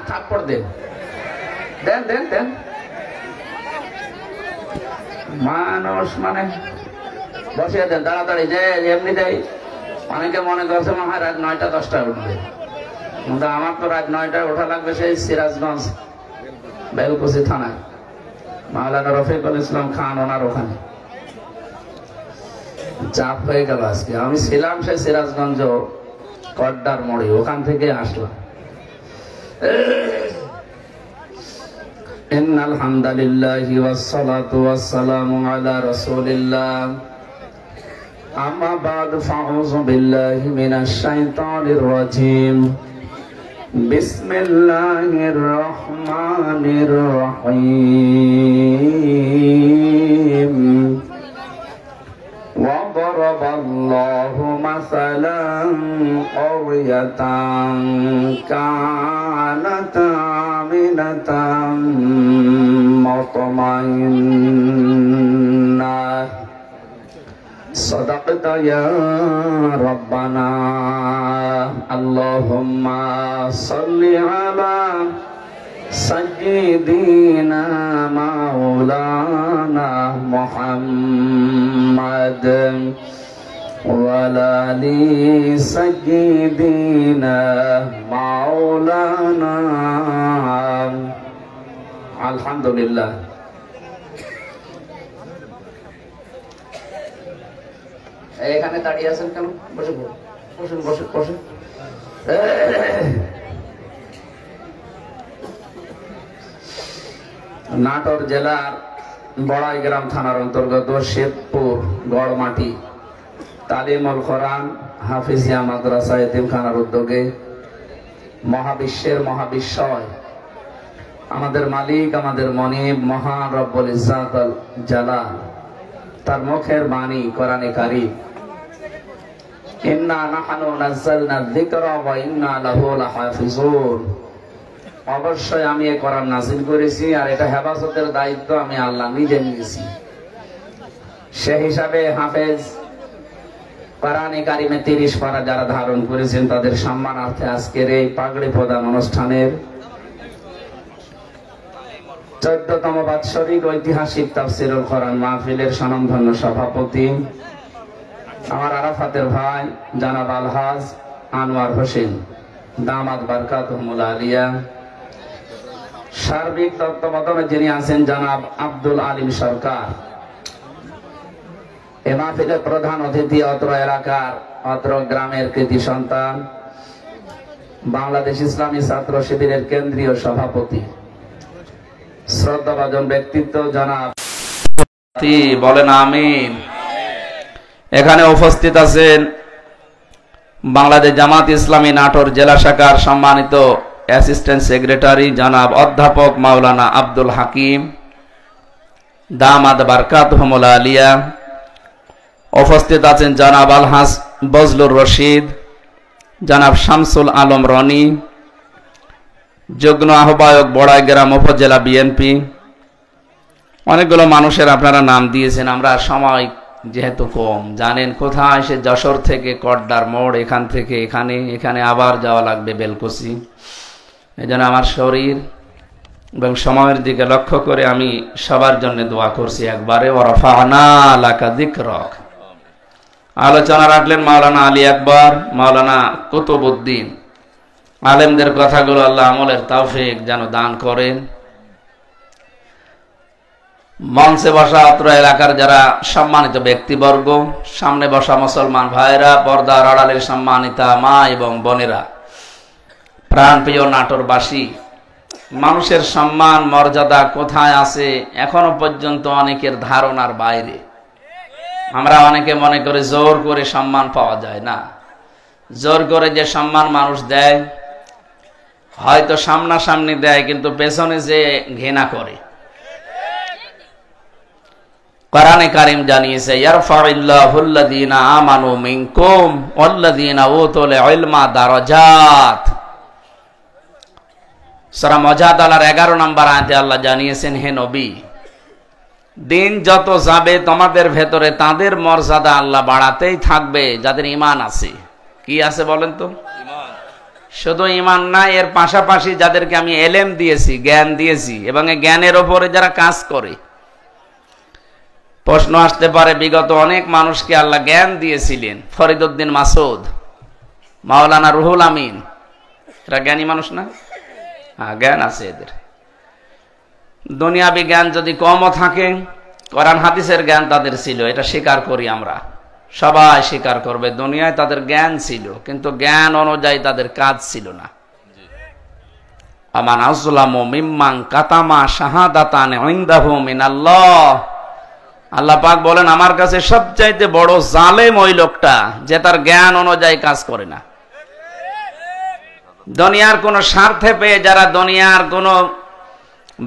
থাপ্পড় দেন, দেন দেন দেন। মানুষ মানে বসিয়ে দেন তাড়াতাড়ি, যে এমনিতেই অনেকে মনে করছে মনে হয় রাত 9টা 10টায় উঠবে, কিন্তু আমার তো রাত 9টায় ওঠা লাগবে সেই সিরাজগঞ্জ বেলকুচি থানায় মাওলানা রফিকুল ইসলাম খান ওনার ওখানে। চাপ হয়ে গেল আজকে। আমি ছিলাম সেই সিরাজগঞ্জ কড্ডার মোড়ে, ওখান থেকে আসলাম। ইন্নাল হামদালিল্লাহি ওয়াস সালাতু ওয়াস সালামু আলা রাসূলিল্লাহ, আম্মা বা'দু ফাউযু বিল্লাহি মিনাশ শাইতানির রাজীম। বিসমিল্লাহির রহমানির রহিম। وضرب الله مثلا قرية كانت آمنة مطمئنة صدقت يا ربنا اللهم صل على سيدنا مولانا محمد وعلى آل سيدنا مولانا। আলহামদুলিল্লাহ। এখানে দাঁড়িয়ে আছেন কেন? বসে বসুন, বসে বসে। নাটোর জেলার বড়াইগ্রাম থানার অন্তর্গত শেখপুর গড়মাটি তালিমুল কোরআন হাফিজিয়া মাদ্রাসা এতিমখানার উদ্যোগে মহাবিশ্বের মহাবিশ্বয় আমাদের মালিক, আমাদের মনিব মহান রব্বুল ইজ্জাত আল জালাল, তার মুখের বাণী কোরআনে কারীম, ইন্না নাহনু নাযালনা যিকরা ওয়া ইন্না লাহু লাহাফিজুন, অবশ্যই আমি এই কোরআন নাযিল করেছি আর এটা হেফাজতের দায়িত্ব আমি আল্লাহ নিজে নিয়েছি। সে হিসাবে হাফেজ কোরআনে কারীমে 30 পারা যারা ধারণ করেছেন তাদের সম্মানার্থে আজকের এই পাগড়ি প্রদান অনুষ্ঠানের 14তম বাৎসরিক ঐতিহাসিক তাফসীরুল কোরআন মাহফিলের স্বনামধন্য সভাপতি আমার আরাফাতের ভাই জনাব আলহাজ আনোয়ার হোসেন দামাত বারকাতুহুল আলিয়া, সার্বিক তত্ত্বাবধানে যিনি আছেন জনাব আব্দুল আলিম সরকার, এ মাহফিলের প্রধান অতিথি অত্র এলাকার অত্র গ্রামের কৃতি সন্তান বাংলাদেশ ইসলামী ছাত্র শিবিরের কেন্দ্রীয় সভাপতি শ্রদ্ধাভাজন ব্যক্তিত্ব জনাব বলেন আমিন। এখানে উপস্থিত আছেন বাংলাদেশ জামাত ইসলামী নাটোর জেলা শাখার সম্মানিত অ্যাসিস্ট্যান্ট সেক্রেটারি জনাব অধ্যাপক মাওলানা আব্দুল হাকিম দামাত বারকাতুহুল আলিয়া, উপস্থিত আছেন জনাব আলহাজ বজলুর রশিদ, জনাব শামসুল আলম রনি, যুগ্ম আহ্বায়ক বড়াইগ্রাম উপজেলা বিএনপি। অনেকগুলো মানুষের আপনারা নাম দিয়েছেন, আমরা সময় যেহেতু কম, জানেন কোথায় সে যশোর থেকে কড্ডার মোড়, এখান থেকে এখানে, এখানে আবার যাওয়া লাগবে বেলকুচি। এই জন্য আমার শরীর এবং সময়ের দিকে লক্ষ্য করে আমি সবার জন্য দোয়া করছি একবারে। ওয়ারাফা'না লাকা যিকরাক। আলোচনা রাখলেন মাওলানা আলী আকবর, মাওলানা কুতুবউদ্দিন। আলেমদের কথাগুলো আল্লাহ আমলের তৌফিক যেন দান করেন। মঞ্চে বসা অত্র এলাকার যারা সম্মানিত ব্যক্তিবর্গ, সামনে বসা মুসলমান ভাইরা, পর্দার আড়ালের সম্মানিতা মা এবং বোনেরা, প্রাণপ্রিয় নাটোরবাসী, মানুষের সম্মান মর্যাদা কোথায় আছে এখনো পর্যন্ত অনেকের ধারণার বাইরে। আমরা অনেকে মনে করি জোর করে সম্মান পাওয়া যায় না। জোর করে যে সম্মান মানুষ দেয়, হয়তো সামনাসামনি দেয় কিন্তু পেছনে যে ঘৃণা করে। কোরআনে কারীম জানিয়েছে ইয়ারফাউল্লাহুল্লাযীনা আমানু মিনকুম ওয়াল্লাযীনা উতুল ইলমা দারাজাত। সূরা মুজাদালার 11 নম্বর আয়াতে আল্লাহ জানিয়েছেন, হে নবী, দিন যত যাবে তোমাদের ভেতরে তাদের মর্যাদা আল্লাহ বাড়াতেই থাকবে যাদের ঈমান আছে। কি আছে বলেন তো? ঈমান। শুধু ইমান না, এর পাশাপাশি যাদেরকে আমি এলেম দিয়েছি, জ্ঞান দিয়েছি, এবং এই জ্ঞানের ওপরে যারা কাজ করে। প্রশ্ন আসতে পারে, বিগত অনেক মানুষকে আল্লাহ জ্ঞান দিয়েছিলেন, ফরিদউদ্দিন মাসুদ, মাওলানা রুহুল আমিন, এরা জ্ঞানী মানুষ না? হ্যাঁ, জ্ঞান আছে এদের। দুনিয়াবি জ্ঞান যদি কমও থাকে, কোরআন হাদিসের জ্ঞান তাদের ছিল, এটা স্বীকার করি আমরা, সবাই স্বীকার করবে। দুনিয়ায় তাদের জ্ঞান ছিল, কিন্তু জ্ঞান অনুযায়ী তাদের কাজ ছিল না। আমান আযলামু মিম্মান কাতামা শাহাদাতান ইনদাহু মিনাল্লাহ। আল্লাহ পাক বলেন, আমার কাছে সবচাইতে বড় জালেম ওই লোকটা যে তার জ্ঞান অনুযায়ী কাজ করে না। দুনিয়ার কোন স্বার্থে পেয়ে যারা দুনিয়ার কোন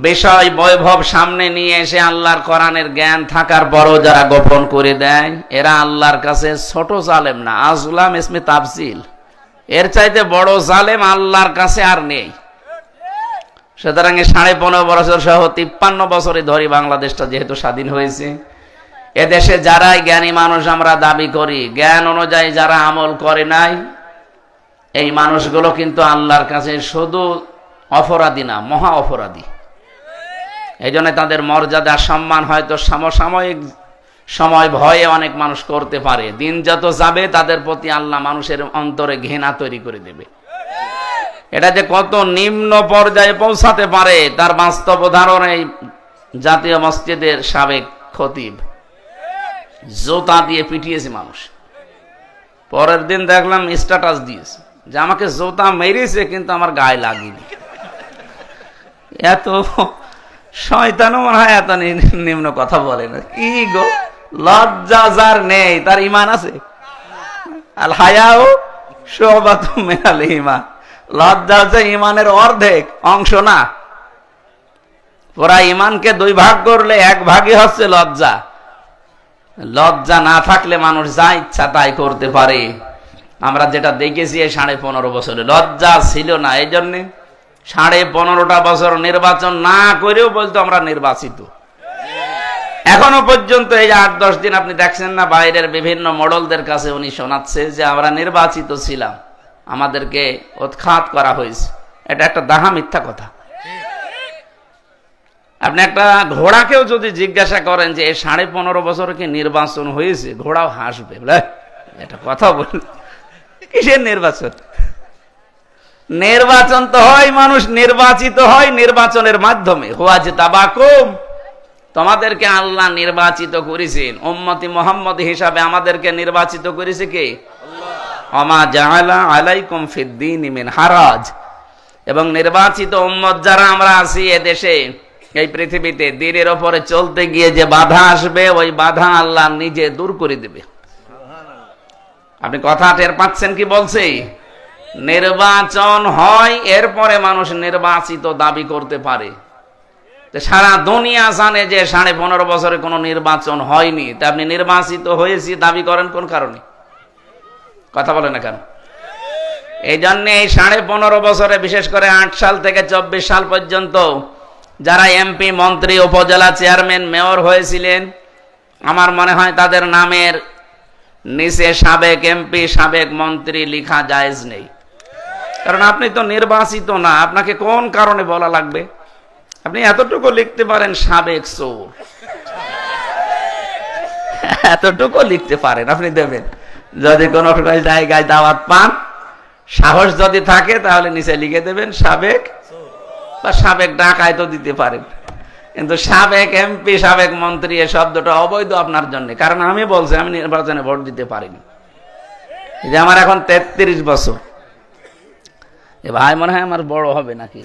বিষয় বৈভব সামনে নিয়ে এসে আল্লাহর কোরআনের জ্ঞান থাকার পরও যারা গোপন করে দেয়, এরা আল্লাহর কাছে ছোট জালেম না, আজলাম ইসমে তাফসিল, এর চাইতে বড় জালেম আল্লাহর কাছে আর নেই। সুতরাং 15.5 বছর সহ 53 বছরে ধরে বাংলাদেশটা যেহেতু স্বাধীন হয়েছে, এদেশে যারাই জ্ঞানী মানুষ আমরা দাবি করি, জ্ঞান অনুযায়ী যারা আমল করে নাই, এই মানুষগুলো কিন্তু আল্লাহর কাছে শুধু অপরাধী না, মহা অপরাধী। এই জন্য তাদের মর্যাদা সম্মান হয়তো সমসাময়িক সময় ভয়ে অনেক মানুষ করতে পারে, দিন যত যাবে তাদের প্রতি আল্লাহ মানুষের অন্তরে ঘৃণা তৈরি করে দেবে। এটা যে কত নিম্ন পর্যায়ে পৌঁছাতে পারে তার বাস্তব উদাহরণ এই জাতীয় মসজিদের সাবেক খতিব, জুতা দিয়ে পিটিয়েছে মানুষ। পরের দিন দেখলাম স্ট্যাটাস দিয়েছে যে আমাকে জুতা মেরেছে কিন্তু আমার গায়ে লাগেনি। এত শয়তানও মনে হয় এত নিম্ন কথা বলে না। কি গো, লজ্জা যার নেই তার ঈমান আছে? আল হায়াউ শুবাতুম মিনাল ঈমান। লজ্জা হচ্ছে ঈমানের অর্ধেক অংশ না। পুরা ঈমানকে 2 ভাগ করলে 1 ভাগই হচ্ছে লজ্জা। লজ্জা না থাকলে মানুষ যা ইচ্ছা তাই করতে পারে। আমরা যেটা দেখেছি এই 15.5 বছরে লজ্জা ছিল না, এই জন্য 15.5টা বছর নির্বাচন না করেও বলতো আমরা নির্বাচিত। এখনো পর্যন্ত এই 8-10 দিন আপনি দেখছেন না, বাইরের বিভিন্ন মডেলদের কাছে উনি শোনাচ্ছে যে আমরা নির্বাচিত ছিলাম, আমাদেরকে উৎখাত করা হয়েছে। এটা একটা দাহা মিথ্যা কথা। আপনি একটা ঘোড়াকেও যদি জিজ্ঞাসা করেন যে 15.5 বছরে কি নির্বাচন হয়েছে, ঘোড়াও হাসবে, এটা কথা বল, কিসের নির্বাচন? নির্বাচন তো হয়, মানুষ নির্বাচিত হয় নির্বাচনের মাধ্যমে। হুয়াজতাবাকুম, তোমাদেরকে আল্লাহ নির্বাচিত করেছেন, উম্মতি মুহাম্মদ হিসাবে আমাদেরকে নির্বাচিত করেছে কে? আল্লাহ। ওমা জাআলা আলাইকুম ফিদ্দীন মিন হারাজ। এবং নির্বাচিত উম্মত যারা আমরা আছি এদেশে, এই পৃথিবীতে, দ্বীনের উপরে চলতে গিয়ে যে বাধা আসবে, ওই বাধা আল্লাহ নিজে দূর করে দেবে। আপনি কথা টের পাচ্ছেন কি বলছে? নির্বাচন হয়, এরপরে মানুষ নির্বাচিত দাবি করতে পারে। সারা দুনিয়া জানে যে 15.5 বছরে কোনো নির্বাচন হয়নি, তা আপনি নির্বাচিত হয়েছি দাবি করেন কোন কারণে? কথা বলে না কেন? এই জন্য এই 15.5 বছরে, বিশেষ করে 8 সাল থেকে 24 সাল পর্যন্ত যারা এমপি, মন্ত্রী, উপজেলা চেয়ারম্যান, মেয়র হয়েছিলেন, আমার মনে হয় তাদের নামের নিচে সাবেক এমপি, সাবেক মন্ত্রী লেখা জায়েজ নেই। কারণ আপনি তো নির্বাচিত না, আপনাকে কোন কারণে বলা লাগবে? আপনি এতটুকু লিখতে পারেন সাবেক চোর, এতটুকু লিখতে পারেন, আপনি দেবেন। যদি কোন জায়গায় দাওয়াত পান, সাহস যদি থাকে, তাহলে নিচে লিখে দেবেন সাবেক, বা সাবেক ডাকায় তো দিতে পারেন। কিন্তু সাবেক এমপি, সাবেক মন্ত্রী, এই শব্দটা অবৈধ আপনার জন্য। কারণ আমি বলছি আমি নির্বাচনে ভোট দিতে পারিনি। যে আমার এখন 33 বছর। এ ভাই মনে হয় আমার বড় হবে নাকি?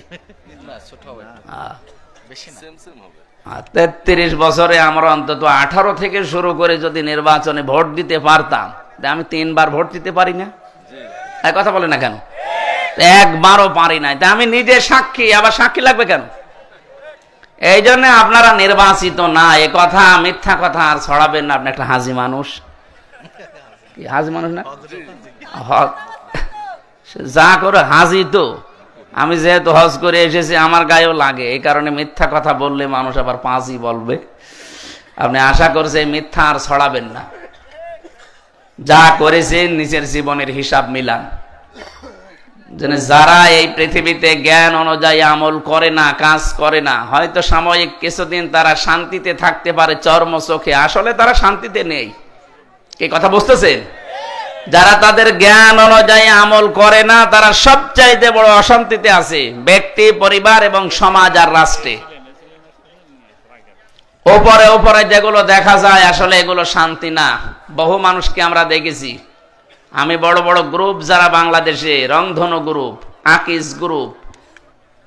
33 বছরে আমরা অন্তত 18 থেকে শুরু করে যদি নির্বাচনে ভোট দিতে পারতাম, আমি 3 বার ভোট দিতে পারি না? কথা বলে না কেন? একবারও পারি নাই। তা আমি নিজে সাক্ষী, আবার সাক্ষী লাগবে কেন? এই জন্য আপনারা নির্বাচিত না, এ কথা মিথ্যা কথা আর ছড়াবেন না। আপনি একটা হাজি মানুষ, হাজি মানুষ না, যা করে হাজি তো। আমি যেহেতু হজ করে এসেছি, আমার গায়েও লাগে, এই কারণে মিথ্যা কথা বললে মানুষ আবার 5ই বলবে। আপনি আশা করছেন মিথ্যা আর ছড়াবেন না। যা করেছেন নিজের জীবনের হিসাব মিলান। যারা এই পৃথিবীতে জ্ঞান অনুযায়ী আমল করে না, কাজ করে না, হয়তো সাময়িক কিছুদিন তারা শান্তিতে থাকতে পারে চর্ম চোখে, আসলে তারা শান্তিতে নেই। কি কথা বুঝতেছেন? যারা তাদের জ্ঞান অনুযায়ী আমল করে না তারা সবচাইতে বড় অশান্তিতে আছে, ব্যক্তি, পরিবার এবং সমাজ আর রাষ্ট্রে। ওপরে ওপরে যেগুলো দেখা যায় আসলে এগুলো শান্তি না। বহু মানুষকে আমরা দেখেছি, আমি বড় বড় গ্রুপ যারা বাংলাদেশে, রংধনু গ্রুপ, আকিস গ্রুপ,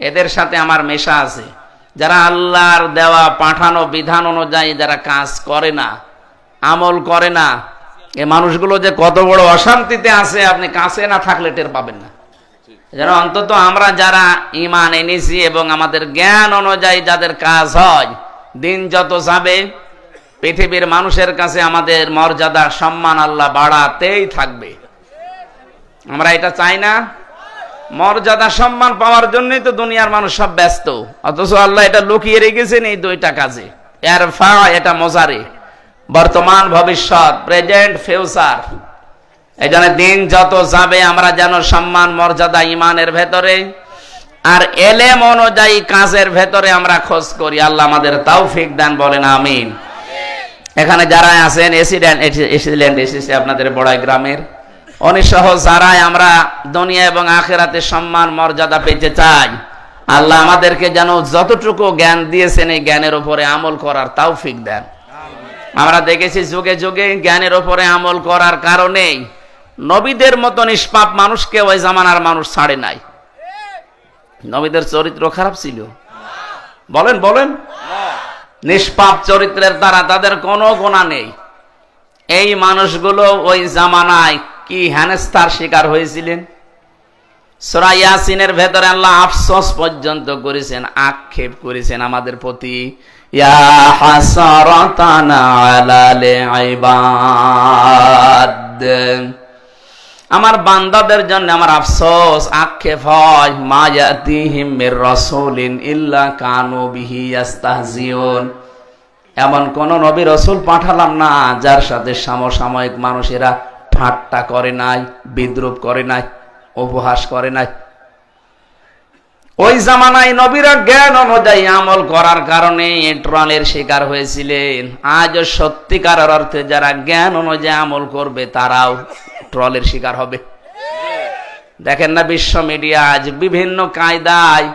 এদের সাথে আমার মেশা আছে, যারা আল্লাহর দেওয়া পাঠানো বিধান অনুযায়ী যারা কাজ করে না, আমল করে না, এই মানুষগুলো যে কত বড় অশান্তিতে আছে আপনি কাছে না থাকলে টের পাবেন না। যেন অন্তত আমরা যারা ঈমান এনেছি এবং আমাদের জ্ঞান অনুযায়ী যাদের কাজ হয়, দিন যত যাবে পৃথিবীর মানুষের কাছে আমাদের মর্যাদা সম্মান আল্লাহ বাড়াতেই থাকবে। আমরা এটা চাই না? মর্যাদা সম্মান পাওয়ার জন্যই তো দুনিয়ার মানুষ সব ব্যস্ত, অথচ আল্লাহ এটা লুকিয়ে রেখেছেন এই দুইটা কাজে। এরফা, এটা মজারে, বর্তমান ভবিষ্যৎ, প্রেজেন্ট ফিউচার। এই জন্য দিন যত যাবে আমরা যেন সম্মান মর্যাদা ইমানের ভেতরে আর এলেম অনুযায়ী কাজের ভেতরে আমরা খোঁজ করি। আল্লাহ আমাদের তৌফিক দান, বলেন আমিন। এখানে যারা আছেন এসিডেন্ট এসেছে আপনাদের বড়াই গ্রামের, অনিসহ যারাই আমরা দুনিয়া এবং আখিরাতে সম্মান মর্যাদা পেতে চাই, আল্লাহ আমাদেরকে যেন যতটুকু জ্ঞান দিয়েছেন এই জ্ঞানের উপরে আমল করার তৌফিক দেন। আমরা দেখেছি যুগে যুগে জ্ঞানের উপরে আমল করার কারণেই নবীদের মতো নিষ্পাপ মানুষকে ওই জামানার মানুষ ছাড়ে নাই। নবীদের চরিত্র খারাপ ছিল? বলেন বলেন। নিষ্পাপ চরিত্রের দ্বারা তাদের কোনো গুনাহ নেই। এই মানুষগুলো ওই জামানায় কি হেনস্থার শিকার হয়েছিলেন। সূরা ইয়াসিনের ভেতরে আল্লাহ আফসোস পর্যন্ত করেছেন, আক্ষেপ করেছেন আমাদের প্রতি। ইয়া হাসরাতান আলাল ইবাদ, আমার বান্দাদের জন্য আমার আফসোস, আক্ষেপ হয়। মা ইয়াতিহিম মির রাসূলিন ইল্লা কানু বিহি ইস্তাহজিউন, এমন কোন নবী রাসূল পাঠালাম না যার সাথে সমসাময়িক মানুষেরা ঠাট্টা করে নাই, বিদ্রুপ করে নাই, উপহাস করে নাই। ওই জামানায় নবীরা জ্ঞান অনুযায়ী আমল করার কারণে ট্রলের শিকার হয়েছিলেন। আজও সত্যিকারের অর্থে যারা জ্ঞান অনুযায়ী আমল করবে তারাও ট্রলের শিকার হবে। দেখেন না বিশ্ব মিডিয়া আজ বিভিন্ন কায়দায়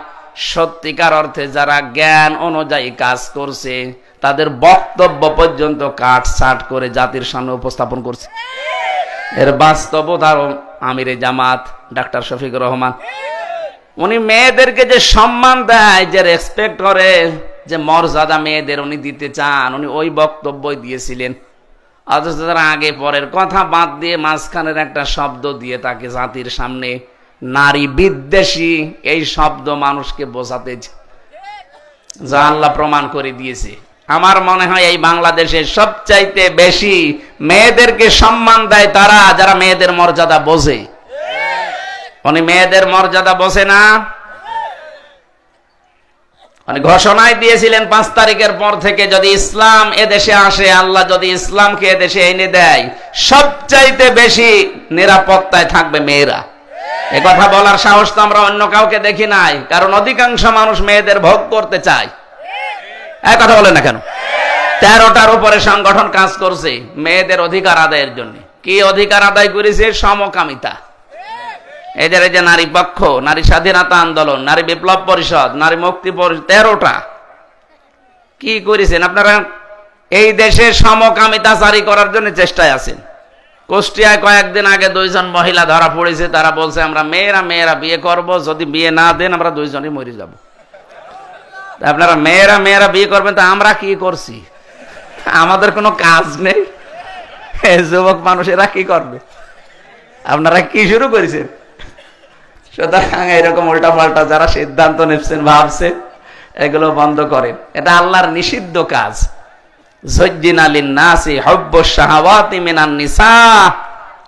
সত্যিকার অর্থে যারা জ্ঞান অনুযায়ী কাজ করছে তাদের বক্তব্য পর্যন্ত কাটছাট করে জাতির সামনে উপস্থাপন করছে। এর বাস্তব উদাহরণ আমিরে জামাত ডাক্তার শফিকুর রহমান। উনি মেয়েদেরকে যে সম্মান দেয়, যে রেসপেক্ট করে, যে মর্যাদা মেয়েদের উনি দিতে চান, উনি ওই বক্তব্যই দিয়েছিলেন। অথচ তারা আগে পরের কথা বাদ দিয়ে মাঝখানের একটা শব্দ দিয়ে তাকে জাতির সামনে নারী বিদ্বেষী এই শব্দ মানুষকে বোঝাতে, যা আল্লাহ প্রমাণ করে দিয়েছে। আমার মনে হয় এই বাংলাদেশে সবচাইতে বেশি মেয়েদেরকে সম্মান দেয় তারা যারা মেয়েদের মর্যাদা বোঝে। উনি মেয়েদের মর্যাদা বোঝে না। উনি ঘোষণায় দিয়েছিলেন 5 তারিখের পর থেকে যদি ইসলাম এদেশে আসে, আল্লাহ যদি ইসলামকে এদেশে এনে দেয়, সবচাইতে বেশি নিরাপত্তায় থাকবে মেয়েরা। এ কথা বলার সাহস তো আমরা অন্য কাউকে দেখি নাই, কারণ অধিকাংশ মানুষ মেয়েদের ভোগ করতে চায়। এক কথা বলেন না কেন? 13টার উপরে সংগঠন কাজ করছে মেয়েদের অধিকার আদায়ের জন্য। কি অধিকার আদায় করেছে? সমকামিতা। এদের এই যে নারী পক্ষ, নারী স্বাধীনতা আন্দোলন, নারী বিপ্লব পরিষদ, নারী মুক্তি পরিষদ, 13টা কি করেছেন আপনারা? এই দেশে সমকামিতা জারি করার জন্য চেষ্টায় আছেন। কুষ্টিয়ায় কয়েকদিন আগে 2 জন মহিলা ধরা পড়েছে, তারা বলছে আমরা মেয়েরা বিয়ে করব, যদি বিয়ে না দেন আমরা 2 জনই মরে যাব। আপনারা মেয়েরা বিয়ে করবেন, তা আমরা কি করছি? আমাদের কোনো কাজ নেই। যুবক মানুষেরা কি করবে? আপনারা কি শুরু করেছেন? সুতরাং এরকম উল্টা পাল্টা যারা সিদ্ধান্ত নিচ্ছেন, ভাবছে, এগুলো বন্ধ করেন। এটা আল্লাহর নিষিদ্ধ কাজ। যুজ্জিনা লিন-নাসি হুব্বুশ শাহাওয়াতি মিনান নিসা,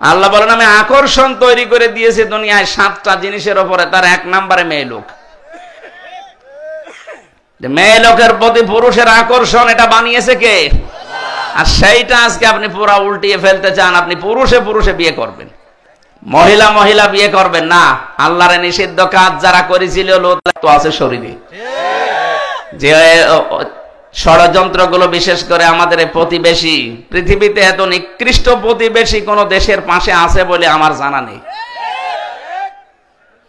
আল্লাহ বলেন আমি আকর্ষণ তৈরি করে দিয়েছি দুনিয়ায় 7টা জিনিসের উপরে, তার 1 নম্বরে মেয়ে লোক। মেয়ে লোকের প্রতি পুরুষের আকর্ষণ এটা বানিয়েছে কে? আর সেইটা আজকে আপনি পুরা উল্টিয়ে ফেলতে চান। আপনি পুরুষে বিয়ে করবেন, মহিলা মহিলা বিয়ে করবেন না, আল্লাহর নিষিদ্ধ কাজ যারা করেছিল লোত তো আছে শরীরে। যে ষড়যন্ত্রগুলো বিশেষ করে আমাদের প্রতিবেশী, পৃথিবীতে এত নিকৃষ্ট প্রতিবেশী কোন দেশের পাশে আছে বলে আমার জানা নেই।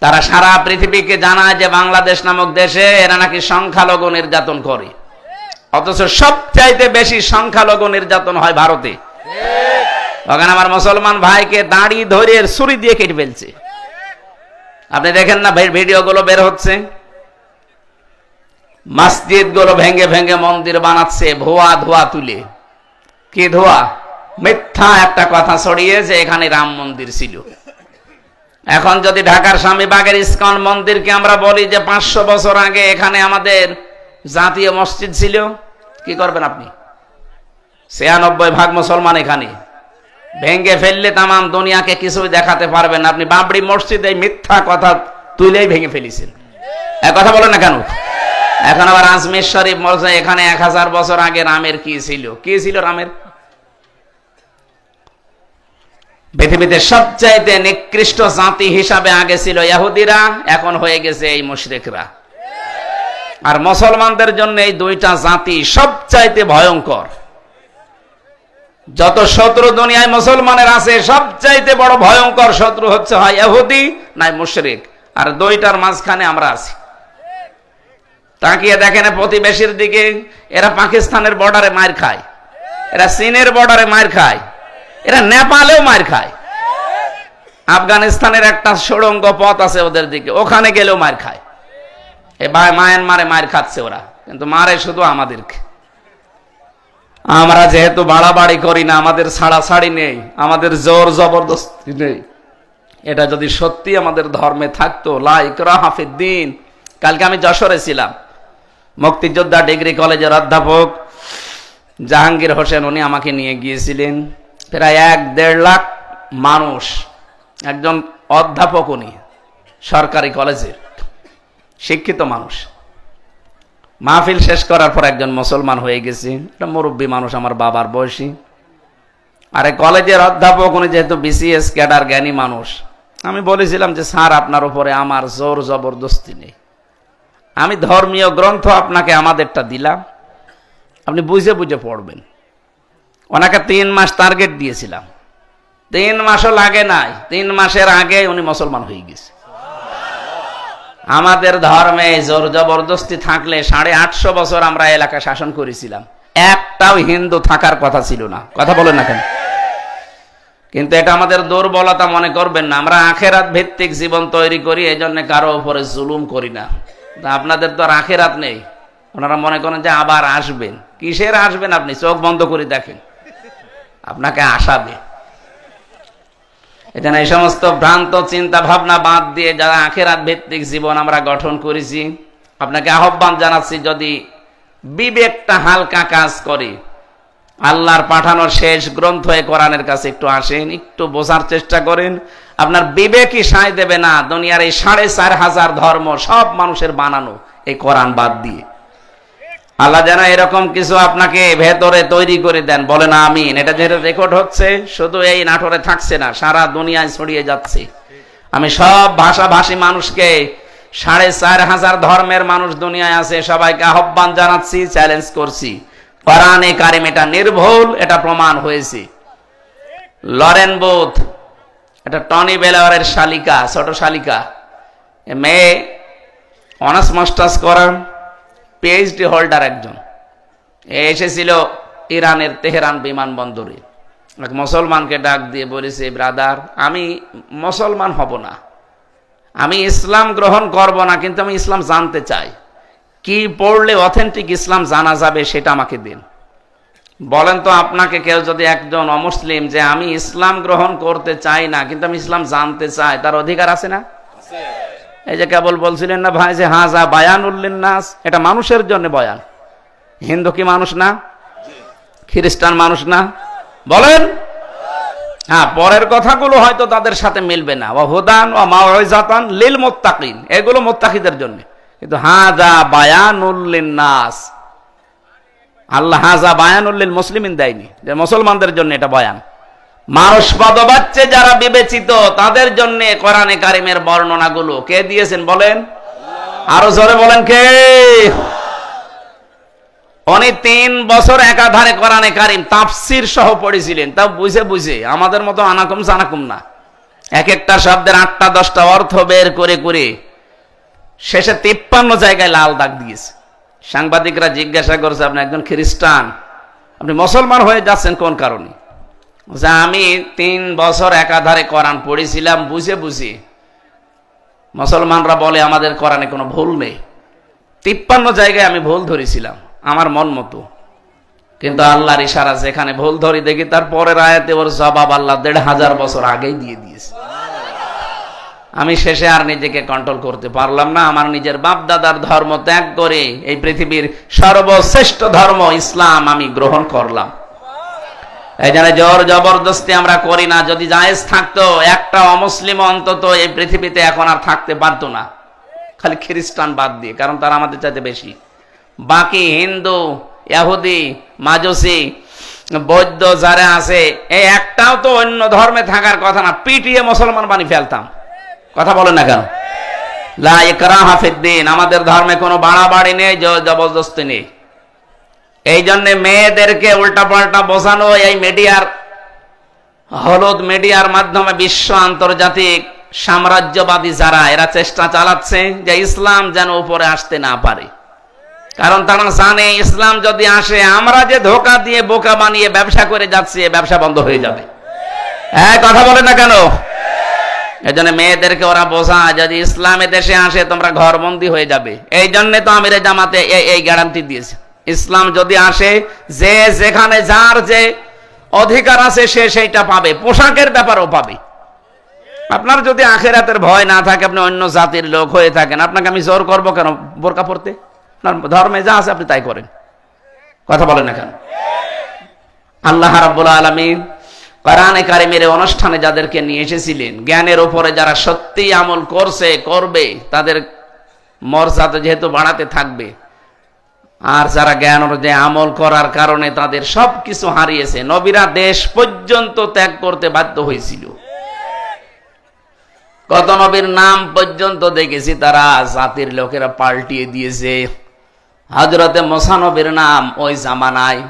তারা সারা পৃথিবীকে জানায় যে বাংলাদেশ নামক দেশে এরা নাকি সংখ্যালঘু নির্যাতন করে, অথচ সবচাইতে বেশি সংখ্যালঘু নির্যাতন হয় ভারতে। ওখানে আমার মুসলমান ভাইকে দাড়ি ধরে ছুরি দিয়ে কেটে ফেলছে। আপনি দেখেন না ভিডিওগুলো বের হচ্ছে, মসজিদ গুলো ভেঙে ভেঙে মন্দির বানাচ্ছে ভুয়া ধোয়া তুলে। কি ধোয়া? মিথ্যা একটা কথা ছড়িয়ে যে এখানে রাম মন্দির ছিল। এখন যদি ঢাকার স্বামীবাগের ইসকন মন্দিরকে আমরা বলি যে 500 বছর আগে এখানে আমাদের জাতীয় মসজিদ ছিল, কি করবেন আপনি? 96% মুসলমান এখানে, ভেঙে ফেললে তামাম দুনিয়াকে কিছুই দেখাতে পারবেন না। আপনি বাবরি মসজিদ এই মিথ্যা কথা তুলেই ভেঙে ফেলেছেন, এক কথা বলেন না কেন? এখন আবার আজমির শরীফ মসজিদ, এখানে 1000 বছর আগে রামের কি ছিল? কি ছিল রামের? পৃথিবীতে সবচাইতে নিকৃষ্ট জাতি হিসাবে আগে ছিল ইহুদিরা, এখন হয়ে গেছে এই মুশরিকরা। আর মুসলমানদের জন্য এই দুইটা জাতি সবচাইতে ভয়ঙ্কর। যত শত্রু দুনিয়ায় মুসলমানের আছে, সবচাইতে বড় ভয়ঙ্কর শত্রু হচ্ছে হয় ইহুদি নাই মুশরিক, আর দুইটার মাঝখানে আমরা আছি। তাকিয়ে দেখেন প্রতিবেশীর দিকে, এরা পাকিস্তানের বর্ডারে মার খায়, এরা চীনের বর্ডারে মার খায়, এরা নেপালেও মার খায়, আফগানিস্তানের একটা সুড়ঙ্গ পথ আছে ওদের দিকে, ওখানে গেলেও মার খায়। এ ভাই মায়ানমারে মার খাচ্ছে ওরা, কিন্তু মারে শুধু আমাদেরকে। আমরা যেহেতু বাড়াবাড়ি করি না, আমাদের ছাড়াছাড়ি নেই, আমাদের জোর জবরদস্তি নেই। এটা যদি সত্যি আমাদের ধর্মে থাকতো, লা ইকরাহা ফিদ্দিন। কালকে আমি যশোরে ছিলাম, মুক্তিযোদ্ধা ডিগ্রি কলেজের অধ্যাপক জাহাঙ্গীর হোসেন উনি আমাকে নিয়ে গিয়েছিলেন। প্রায় 1-1.5 লাখ মানুষ, একজন অধ্যাপক, উনি সরকারি কলেজের শিক্ষিত মানুষ। মাহফিল শেষ করার পর একজন মুসলমান হয়ে গেছে, একটা মুরব্বী মানুষ, আমার বাবার বয়সী। আরে কলেজের অধ্যাপক উনি, যেহেতু বিসিএস ক্যাডার জ্ঞানী মানুষ। আমি বলেছিলাম যে স্যার আপনার উপরে আমার জোর জবরদস্তি নেই, আমি ধর্মীয় গ্রন্থ আপনাকে আমাদেরটা দিলাম, আপনি বুঝে বুঝে পড়বেন। ওনাকে 3 মাস টার্গেট দিয়েছিলাম, 3 মাসও লাগে নাই, 3 মাসের আগে উনি মুসলমান হয়ে গেছে। আমাদের ধর্মে জোর জবরদস্তি থাকলে 850 বছর আমরা এলাকা শাসন করেছিলাম, একটাও হিন্দু থাকার কথা ছিল না, কথা বলেন না কেন? কিন্তু এটা আমাদের দুর্বলতা মনে করবেন না, আমরা আখেরাত ভিত্তিক জীবন তৈরি করি, এই জন্য কারো উপরে জুলুম করি না। আপনাদের তো আর আখেরাত নেই, ওনারা মনে করেন যে আবার আসবেন। কিসের আসবেন? আপনি চোখ বন্ধ করে দেখেন, আপনাকে আসাবে। এটা এই সমস্ত ভ্রান্ত চিন্তা ভাবনা বাদ দিয়ে যারা আখেরাত ভিত্তিক জীবন আমরা গঠন করেছি, আপনাকে আহ্বান জানাচ্ছি, যদি বিবেকটা হালকা কাজ করে, আল্লাহর পাঠানোর শেষ গ্রন্থ কোরআনের কাছে একটু আসেন, একটু বোঝার চেষ্টা করেন। আপনার বিবেকই সায় দেবে না দুনিয়ার এই 4500 ধর্ম সব মানুষের বানানো, এই কোরআন বাদ দিয়ে। আল্লাহ যেন এরকম কিছু আপনাকে ভেতরে তৈরি করে দেন, বলেন আমিন। এটা যেটা রেকর্ড হচ্ছে, শুধু এই নাটোরে থাকছে না, সারা দুনিয়ায় ছড়িয়ে যাচ্ছে। আমি সব ভাষাভাষী মানুষকে, 4500 ধর্মের মানুষ দুনিয়ায় আছে, সবাইকে আহ্বান জানাচ্ছি, চ্যালেঞ্জ করছি, কোরআনে কারিম এটা নির্ভুল, এটা প্রমাণ হয়েছে। লরেন বুথ, এটা টনি বেলাওয়ারের শালিকা, ছোট শালিকা, মেয়ে, অনার্স মাস্টার্স করার পিএইচডি হোল্ডার একজন, এসেছিল ইরানের তেহরান বিমানবন্দরে। এক মুসলমানকে ডাক দিয়ে বলেছে, ব্রাদার, আমি মুসলমান হব না, আমি ইসলাম গ্রহণ করব না, কিন্তু আমি ইসলাম জানতে চাই, কি পড়লে অথেন্টিক ইসলাম জানা যাবে সেটা আমাকে দিন। বলেন তো, আপনাকে কেউ যদি একজন অমুসলিম যে আমি ইসলাম গ্রহণ করতে চাই না কিন্তু আমি ইসলাম জানতে চাই, তার অধিকার আছে না? এই যে কেবল বলছিলেন না ভাই যে হাজা বায়ানুল লিন্নাস, এটা মানুষের জন্য বয়ান। হিন্দু কি মানুষ না? খ্রিস্টান মানুষ না? বলেন। হ্যাঁ, পরের কথাগুলো হয়তো তাদের সাথে মিলবে না। ওয়া হুদান ওয়া মাউইজাতান লিল মুত্তাকিন, এগুলো মুত্তাকিদের জন্য। কিন্তু হাজা বায়ানুল লিন্নাস, আল্লাহ হাজা বায়ানুল লিল মুসলিমিন দেয়নি, যে মুসলমানদের জন্য এটা বয়ান। মানুষ পদবাচ্চে যারা বিবেচিত তাদের জন্য কোরআনে কারিমের বর্ণনাগুলো কে দিয়েছেন বলেন? আরো জোরে বলেন কে? উনি 3 বছর একাধারে কোরআনে কারিম তাফসীর সহ পড়েছিলেন, তাও বুঝে বুঝে, আমাদের মতো আনাকুম জানাকুম না। এক একটা শব্দের 8টা 10টা অর্থ বের করে করে শেষে 53 জায়গায় লাল দাগ দিয়েছে। সাংবাদিকরা জিজ্ঞাসা করছে, আপনি একজন খ্রিস্টান, আপনি মুসলমান হয়ে যাচ্ছেন কোন কারণে? আমি 3 বছর একাধারে কোরআন পড়েছিলাম বুঝে বুঝে। মুসলমানরা বলে আমাদের কোরআনে কোনো ভুল নেই, 53 জায়গায় আমি ভুল ধরেছিলাম আমার মন মতো, কিন্তু আল্লাহর ইশারা যেখানে ভুল ধরি দেখি তার পরের আয়াতে ওর জবাব আল্লাহ 1500 বছর আগেই দিয়ে দিয়েছে। আমি শেষে আর নিজেকে কন্ট্রোল করতে পারলাম না, আমার নিজের বাপ দাদার ধর্ম ত্যাগ করে এই পৃথিবীর সর্বশ্রেষ্ঠ ধর্ম ইসলাম আমি গ্রহণ করলাম। এই জন্য জোর জবরদস্তি আমরা করি না। যদি জায়েজ থাকতো একটা অমুসলিম অন্তত এই পৃথিবীতে এখন আর থাকতে পারতো না, খালি খ্রিস্টান বাদ দিয়ে, কারণ তারা আমাদের চাইতে বেশি। বাকি হিন্দু, ইহুদি, মাজুসি, বৌদ্ধ যারা আছে এই একটাও তো অন্য ধর্মে থাকার কথা না, পিটিয়ে মুসলমান বানিয়ে ফেলতাম। কথা বলেন না কেন? লা ইকরাহা ফিদ্দিন, আমাদের ধর্মে কোনো বাড়াবাড়ি নেই, জবরদস্তি নেই। এই জন্য মেয়েদেরকে উল্টা পাল্টা বোঝানো এই মিডিয়ার, হলুদ মিডিয়ার মাধ্যমে বিশ্ব আন্তর্জাতিক সাম্রাজ্যবাদী যারা এরা চেষ্টা চালাচ্ছে যে ইসলাম যেন উপরে আসতে না পারে, কারণ তারা জানে ইসলাম যদি আসে আমরা যে ধোঁকা দিয়ে বোকা বানিয়ে ব্যবসা করে যাচ্ছি, ব্যবসা বন্ধ হয়ে যাবে। হ্যাঁ, কথা বলে না কেন? এজন্য মেয়েদেরকে ওরা বোঝায় যদি ইসলামে দেশে আসে তোমরা ঘরবন্দি হয়ে যাবে। এই জন্য তো আমিরে জামাতে এই গ্যারান্টি দিয়েছে, ইসলাম যদি আসে যে যেখানে যার যে অধিকার আছে সে সেইটা পাবে, পোশাকের ব্যাপারও পাবে। আপনার যদি আখিরাতের ভয় না থাকে, আপনি অন্য জাতির লোক হয়ে থাকেন, আপনাকে আমি জোর করবো কেন বোরকা পরতে? আপনার ধর্মে যা আছে আপনি তাই করেন। কথা বলেন না কেন? আল্লাহ রাব্বুল আলামিন কোরআনে কারিমের অনুষ্ঠানে যাদেরকে নিয়ে এসেছিলেন, জ্ঞানের উপরে যারা সত্যি আমল করছে করবে তাদের মর্যাদা যেহেতু বাড়াতে থাকবে, আর যারা জ্ঞান অনুযায়ী আমল করার কারণে তাদের সবকিছু হারিয়েছে। নবীরা দেশ পর্যন্ত ত্যাগ করতে বাধ্য হয়েছিল, কত নবীর নাম পর্যন্ত দেখেছি তারা জাতির লোকেরা পাল্টিয়ে দিয়েছে। হযরতে মুসা নবীর নাম ওই জামানায়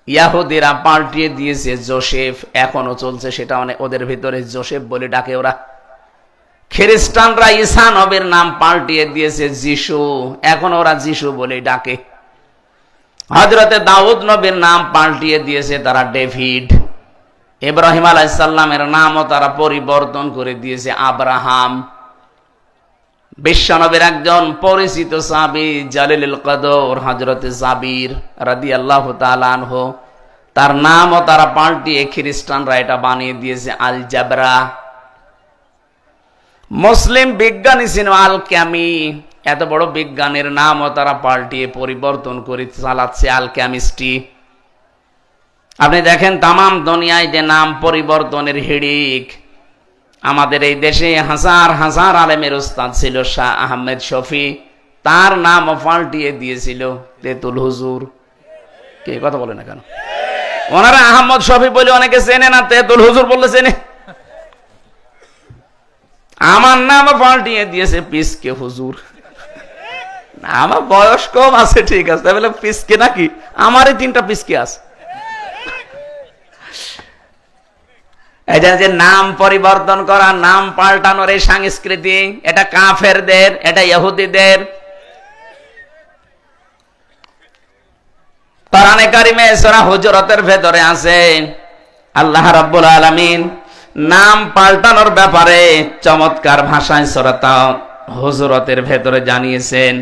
ইহুদিরা পাল্টিয়ে দিয়েছে জোসেফ, এখনো চলছে সেটা, মানে ওদের ভিতরে জোসেফ বলে ডাকে ওরা। খ্রিস্টানরা ঈসা নবীর নাম পাল্টিয়ে দিয়েছে যিশু, এখন ওরা যিশু বলে ডাকে। হযরতে দাউদ নবীর নাম পাল্টিয়ে দিয়েছে তারা ডেভিড। ইব্রাহিম আলাইহিস সালামের নামও তারা পরিবর্তন করে দিয়েছে আব্রাহাম। বিশ্বনবীর একজন পরিচিত সাহাবী জালিলুল কদর হযরতে জাবির রাদিয়াল্লাহু তাআলা আনহু, তার নামও তারা পাল্টিয়ে খ্রিস্টানরা এটা বানিয়ে দিয়েছে আল জাবরা। মুসলিম বিজ্ঞানী ছিল আল ক্যামি, এত বড় বিজ্ঞানীর নামও তারা পাল্টিয়ে পরিবর্তন করে চালাচ্ছে আল কেমিস্ট্রি। আপনি দেখেন তামাম দুনিয়ায় যে নাম পরিবর্তনের হিড়িক, আমাদের এই দেশে হাজার হাজার আলেমের উস্তাদ ছিল শাহ আহমেদ শফি, তার নাম পাল্টিয়ে দিয়েছিল তেতুল হুজুর। কে কথা বলে না কেন? ওনারা আহমদ শফি বলে অনেকে চেনে না, তেতুল হুজুর বললে চেনে। আমার নাম পাল্টিয়ে দিয়েছে পিসকে হুজুর। আমার বয়স কম আছে ঠিক আছে, বলে পিসকে নাকি? আমারই 3টা পিসকে আছে। এটা যে নাম পরিবর্তন করা, নাম পাল্টানোর এই সংস্কৃতি, এটা কাফেরদের, এটা ইহুদিদের। কোরআনে কারিমে সূরা হুজুরাতের ভেতরে আছে আল্লাহ রাব্বুল আলামিন নাম পাল্টানোর ব্যাপারে চমৎকার ভাষায় সূরা হুজুরাতের ভেতরে জানিয়েছেন।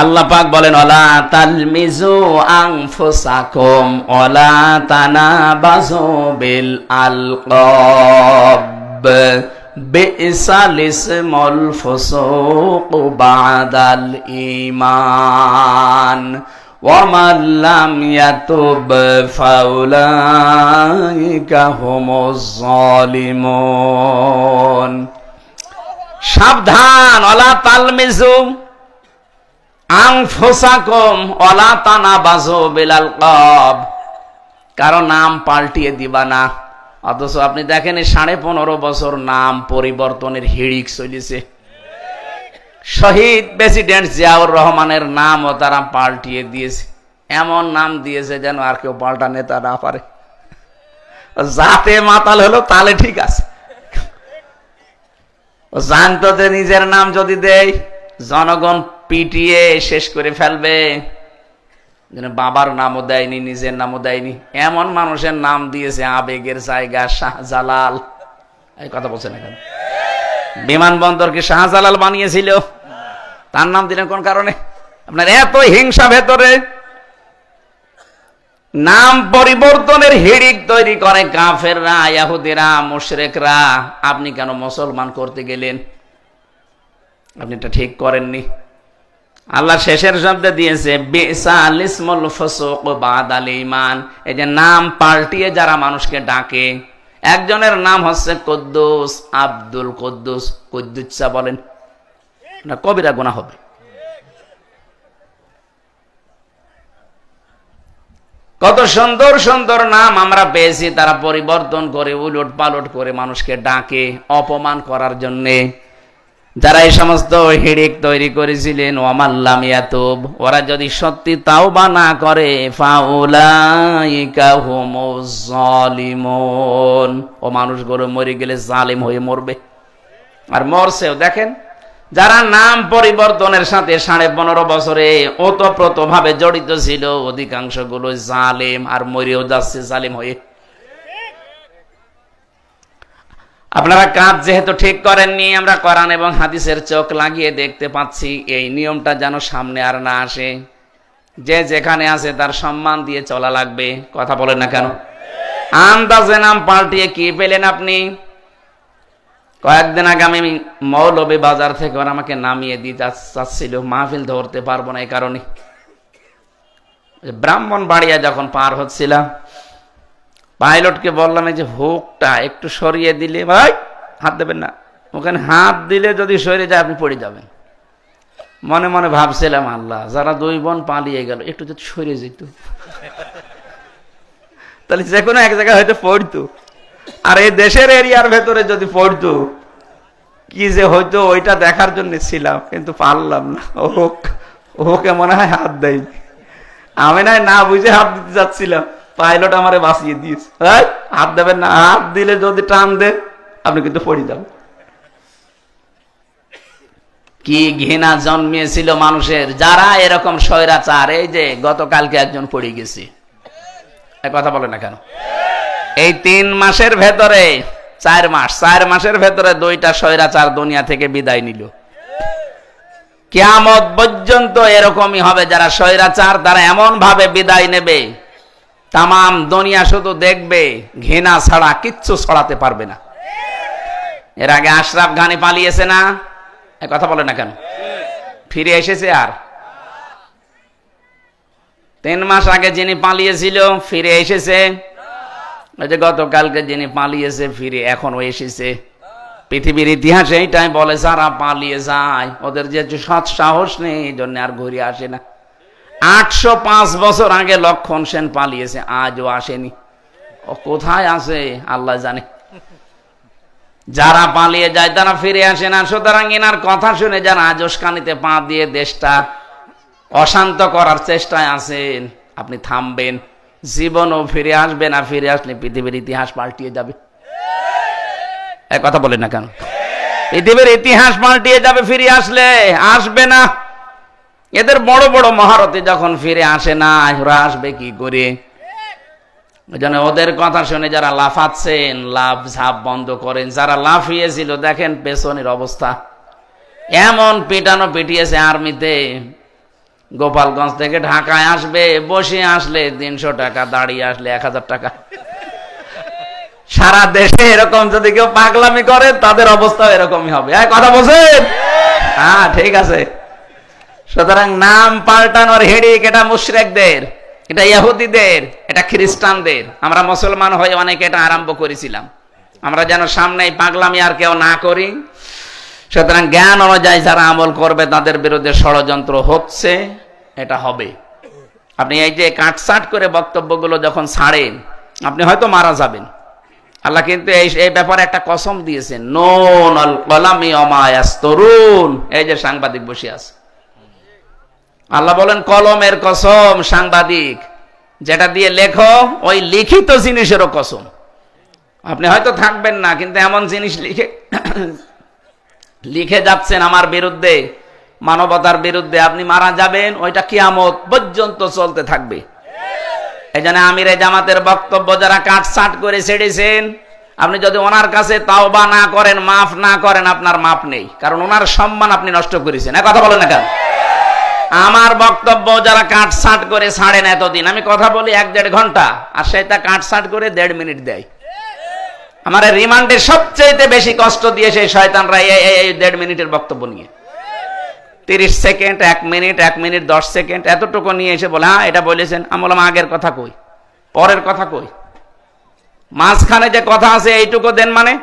আল্লাহ পাক বলেন ওয়ালা তালমিজু আনফুসাকুম ওয়ালা তানাবাজু বিল আলকাব বিসাল ইসমুল ফুসুক বাদাল ঈমান ওয়া মান লাম ইয়াতুব ফাউলাইকা হুমুজ জালিমুন। সাবধান, ওয়ালা তালমিজু আনফুসাকুম ওয়ালা তানাবাযু বিল আলকাব, কারো নাম পাল্টিয়ে দিবা না। অথচ আপনি দেখেন 15.5 বছর নাম পরিবর্তনের হিড়িক চলেছে। শহীদ প্রেসিডেন্ট জিয়াউর রহমানের নামও তারা পাল্টিয়ে দিয়েছে, এমন নাম দিয়েছে যেন আর কেউ পাল্টা নেতা না পারে। যাতে মাতাল হলো তাহলে ঠিক আছে, জানতো যে নিজের নাম যদি দেয় জনগণ পিটিয়ে শেষ করে ফেলবে। বাবার নামও দেয়নি, নিজের নামও দেয়নি, এমন মানুষের নাম দিয়েছে আবেগের জায়গা শাহজালাল। এই কথা বলছে না কেন? বিমানবন্দরকে শাহজালাল বানিয়েছিল, তার নাম দিলেন কোন কারণে? আপনার এত হিংসা ভেতরে, নাম পরিবর্তনের হিড়িক তৈরি করে কাফেররা, ইহুদিরা, মুশরিকরা। আপনি কেন মুসলমান করতে গেলেন? আপনি এটা ঠিক করেননি। আল্লাহ শেষের শব্দে দিয়েছে বিসাল ইসমুল ফুসুক বাদাল ঈমান। এই যে নাম পাল্টিয়ে যারা মানুষকে ডাকে, একজনের নাম হচ্ছে কুদ্দুস, আব্দুল কুদ্দুস, কুদ্দুসা বলেন না, কবিরা গুনাহ হবে। কত সুন্দর সুন্দর নাম আমরা পেয়েছি, তারা পরিবর্তন করে উলট পালট করে মানুষকে ডাকে অপমান করার জন্যে। যারা এই সমস্ত হিড়িক তৈরি করেছিলেন, ওয়ামাল্লাম ইয়াতুব, ওরা যদি সত্যি তাওবা না করে, ফাউলাইকা হুমুজ জালিমুন, ও মানুষগুলো মরে গেলে জালিম হয়ে মরবে। আর মরছেও। দেখেন, যারা নাম পরিবর্তনের সাথে 15.5 বছরে ওতপ্রোত ভাবে জড়িত ছিল, অধিকাংশ গুলো জালিম, আর মরেও যাচ্ছে জালিম হয়ে। আপনারা কাজ যেহেতু ঠিক করেননি, আমরা কোরআন এবং হাদিসের চোখ লাগিয়ে দেখতে পাচ্ছি, এই নিয়মটা যেন সামনে আর না আসে। যে যেখানে আছে তার সম্মান দিয়ে চলা লাগবে। কথা বলেন না কেন? আন্দাজে নাম পাল্টিয়ে কি পেলেন আপনি? কয়েকদিন আগে আমি মৌলভী বাজার থেকে ওরা আমাকে নামিয়ে দিতে চাচ্ছিল, মাহফিল ধরতে পারবো না এই কারণে। ব্রাহ্মণবাড়িয়া যখন পার হচ্ছিলাম, পাইলটকে বললাম এই যে হুকটা একটু সরিয়ে দিলে, ভাই হাত দেবেন না, ওখানে হাত দিলে যদি সরে যায় আপনি পড়ে যাবেন। মনে মনে ভাবছিলাম, আল্লাহ, যারা 2 বোন পালিয়ে গেল একটু যদি সরে যেত তাহলে যে কোনো এক জায়গায় হয়তো পড়তো। আর এই দেশের এরিয়ার ভেতরে যদি পড়তো, কি যে হয়তো ওইটা দেখার জন্য ছিলাম, কিন্তু পারলাম না। ওকে মনে হয় হাত দেয়নি, আমি না বুঝে হাত দিতে যাচ্ছিলাম, পাইলট আমারে বাঁচিয়ে দিয়েছে। হাত দেবেন না, হাত দিলে যদি টান দেন আপনি কিন্তু পড়ে যাবেন। কি ঘৃণা জন্মিয়েছিল মানুষের, যারা এরকম স্বৈরাচার। এই যে গতকালকে একজন পড়ে গেছে, কথা বলে না কেন? এই 3 মাসের ভেতরে 4 মাসের ভেতরে 2টা স্বৈরাচার দুনিয়া থেকে বিদায় নিল। কিয়ামত পর্যন্ত এরকমই হবে, যারা স্বৈরাচার তারা এমন ভাবে বিদায় নেবে, তামাম দুনিয়া শুধু দেখবে, ঘৃণা ছাড়া কিচ্ছু ছড়াতে পারবে না। এর আগে আশরাফ ঘানি পালিয়েছে না? কথা বলে না কেন? ফিরে এসেছে। আর 3 মাস আগে যিনি পালিয়েছিল ফিরে এসেছে। ওই যে গতকালকে যিনি পালিয়েছে ফিরে এখনো এসেছে। পৃথিবীর ইতিহাসে এইটাই বলে, যারা পালিয়ে যায় ওদের যে সৎ সাহস নেই, এই জন্য আর ঘুরে আসে না। 805 বছর আগে লক্ষণ সেন পালিয়েছে, আজও আসেনি। ও কোথায় আছে আল্লাহ জানে। যারা পালিয়ে যায় তারা ফিরে আসে না। সুতরাং এনার কথা শুনে যারা আজস্কানিতে পা দিয়ে দেশটা অশান্ত করার চেষ্টায় আছেন, আপনি থামবেন, জীবনও ফিরে আসবে না। ফিরে আসলে পৃথিবীর ইতিহাস পাল্টিয়ে যাবে। এক কথা বলেন না কেন? পৃথিবীর ইতিহাস পাল্টিয়ে যাবে ফিরে আসলে, আসবে না। এদের বড় বড় মহারথী যখন ফিরে আসে না, ওরা আসবে কি করে? ওই জন্য ওদের কথা শুনে যারা লাফাচ্ছেন, লাফ ঝাপ বন্ধ করেন। যারা লাফিয়েছিল দেখেন পেছনের অবস্থা, এমন পিটানো পিটিয়েছে আর্মিতে। গোপালগঞ্জ থেকে ঢাকায় আসবে, বসে আসলে 300 টাকা, দাঁড়িয়ে আসলে 1000 টাকা। সারা দেশে এরকম যদি কেউ পাগলামি করে তাদের অবস্থা এরকমই হবে। কথা বলছেন? হ্যাঁ, ঠিক আছে। সুতরাং নাম পাল্টানোর হিড়িক এটা মুশরিকদের, এটা ইহুদিদের, এটা খ্রিস্টানদের। আমরা মুসলমান হয়ে অনেকে এটা আরম্ভ করেছিলাম। আমরা যেন সামনে পাগলামি আর কেউ না করি, সুতরাং জ্ঞান অনুযায়ী যারা আমল করবে তাদের বিরুদ্ধে ষড়যন্ত্র হচ্ছে, এটা হবে। আপনি এই যে কাটসাট করে বক্তব্যগুলো যখন ছাড়েন, আপনি হয়তো মারা যাবেন। আল্লাহ কিন্তু এই ব্যাপারে একটা কসম দিয়েছেন, নুন আল কলামি ওমা ইয়াসতুরুন। এই যে সাংবাদিক বসে আছে, আল্লাহ বলেন কলমের কসম, সাংবাদিক যেটা দিয়ে লেখো ওই লিখিত জিনিসেরও কসম। আপনি হয়তো থাকবেন না, কিন্তু এমন জিনিস লিখে যাচ্ছেন আমার বিরুদ্ধে, মানবতার বিরুদ্ধে, আপনি মারা যাবেন, ওইটা কিয়ামত পর্যন্ত চলতে থাকবে। এই জন্য আমিরে জামাতের বক্তব্য যারা কাটছাট করে ছেড়েছেন, আপনি যদি ওনার কাছে তাওবা না করেন, মাফ না করেন, আপনার মাপ নেই, কারণ ওনার সম্মান আপনি নষ্ট করেছেন। কথা বলেন না কেন? আমার বক্তব্য যারা কাটছাট করে ছাড়েন এতদিন, আমি কথা বলি 1-1.5 ঘন্টা, আর সেটা কাটছাট করে 1.5 মিনিট দেয়। আমার রিমান্ডে সবচেয়ে বেশি কষ্ট দিয়ে সেই শয়তানরা এই 1.5 মিনিটের বক্তব্য নিয়ে 30 সেকেন্ড, 1 মিনিট, 1 মিনিট 10 সেকেন্ড এতটুকু নিয়ে এসে বলে হ্যাঁ এটা বলেছেন। আমি বললাম আগের কথা কই, পরের কথা কই, মাঝখানে যে কথা আছে এইটুকু দেন। মানে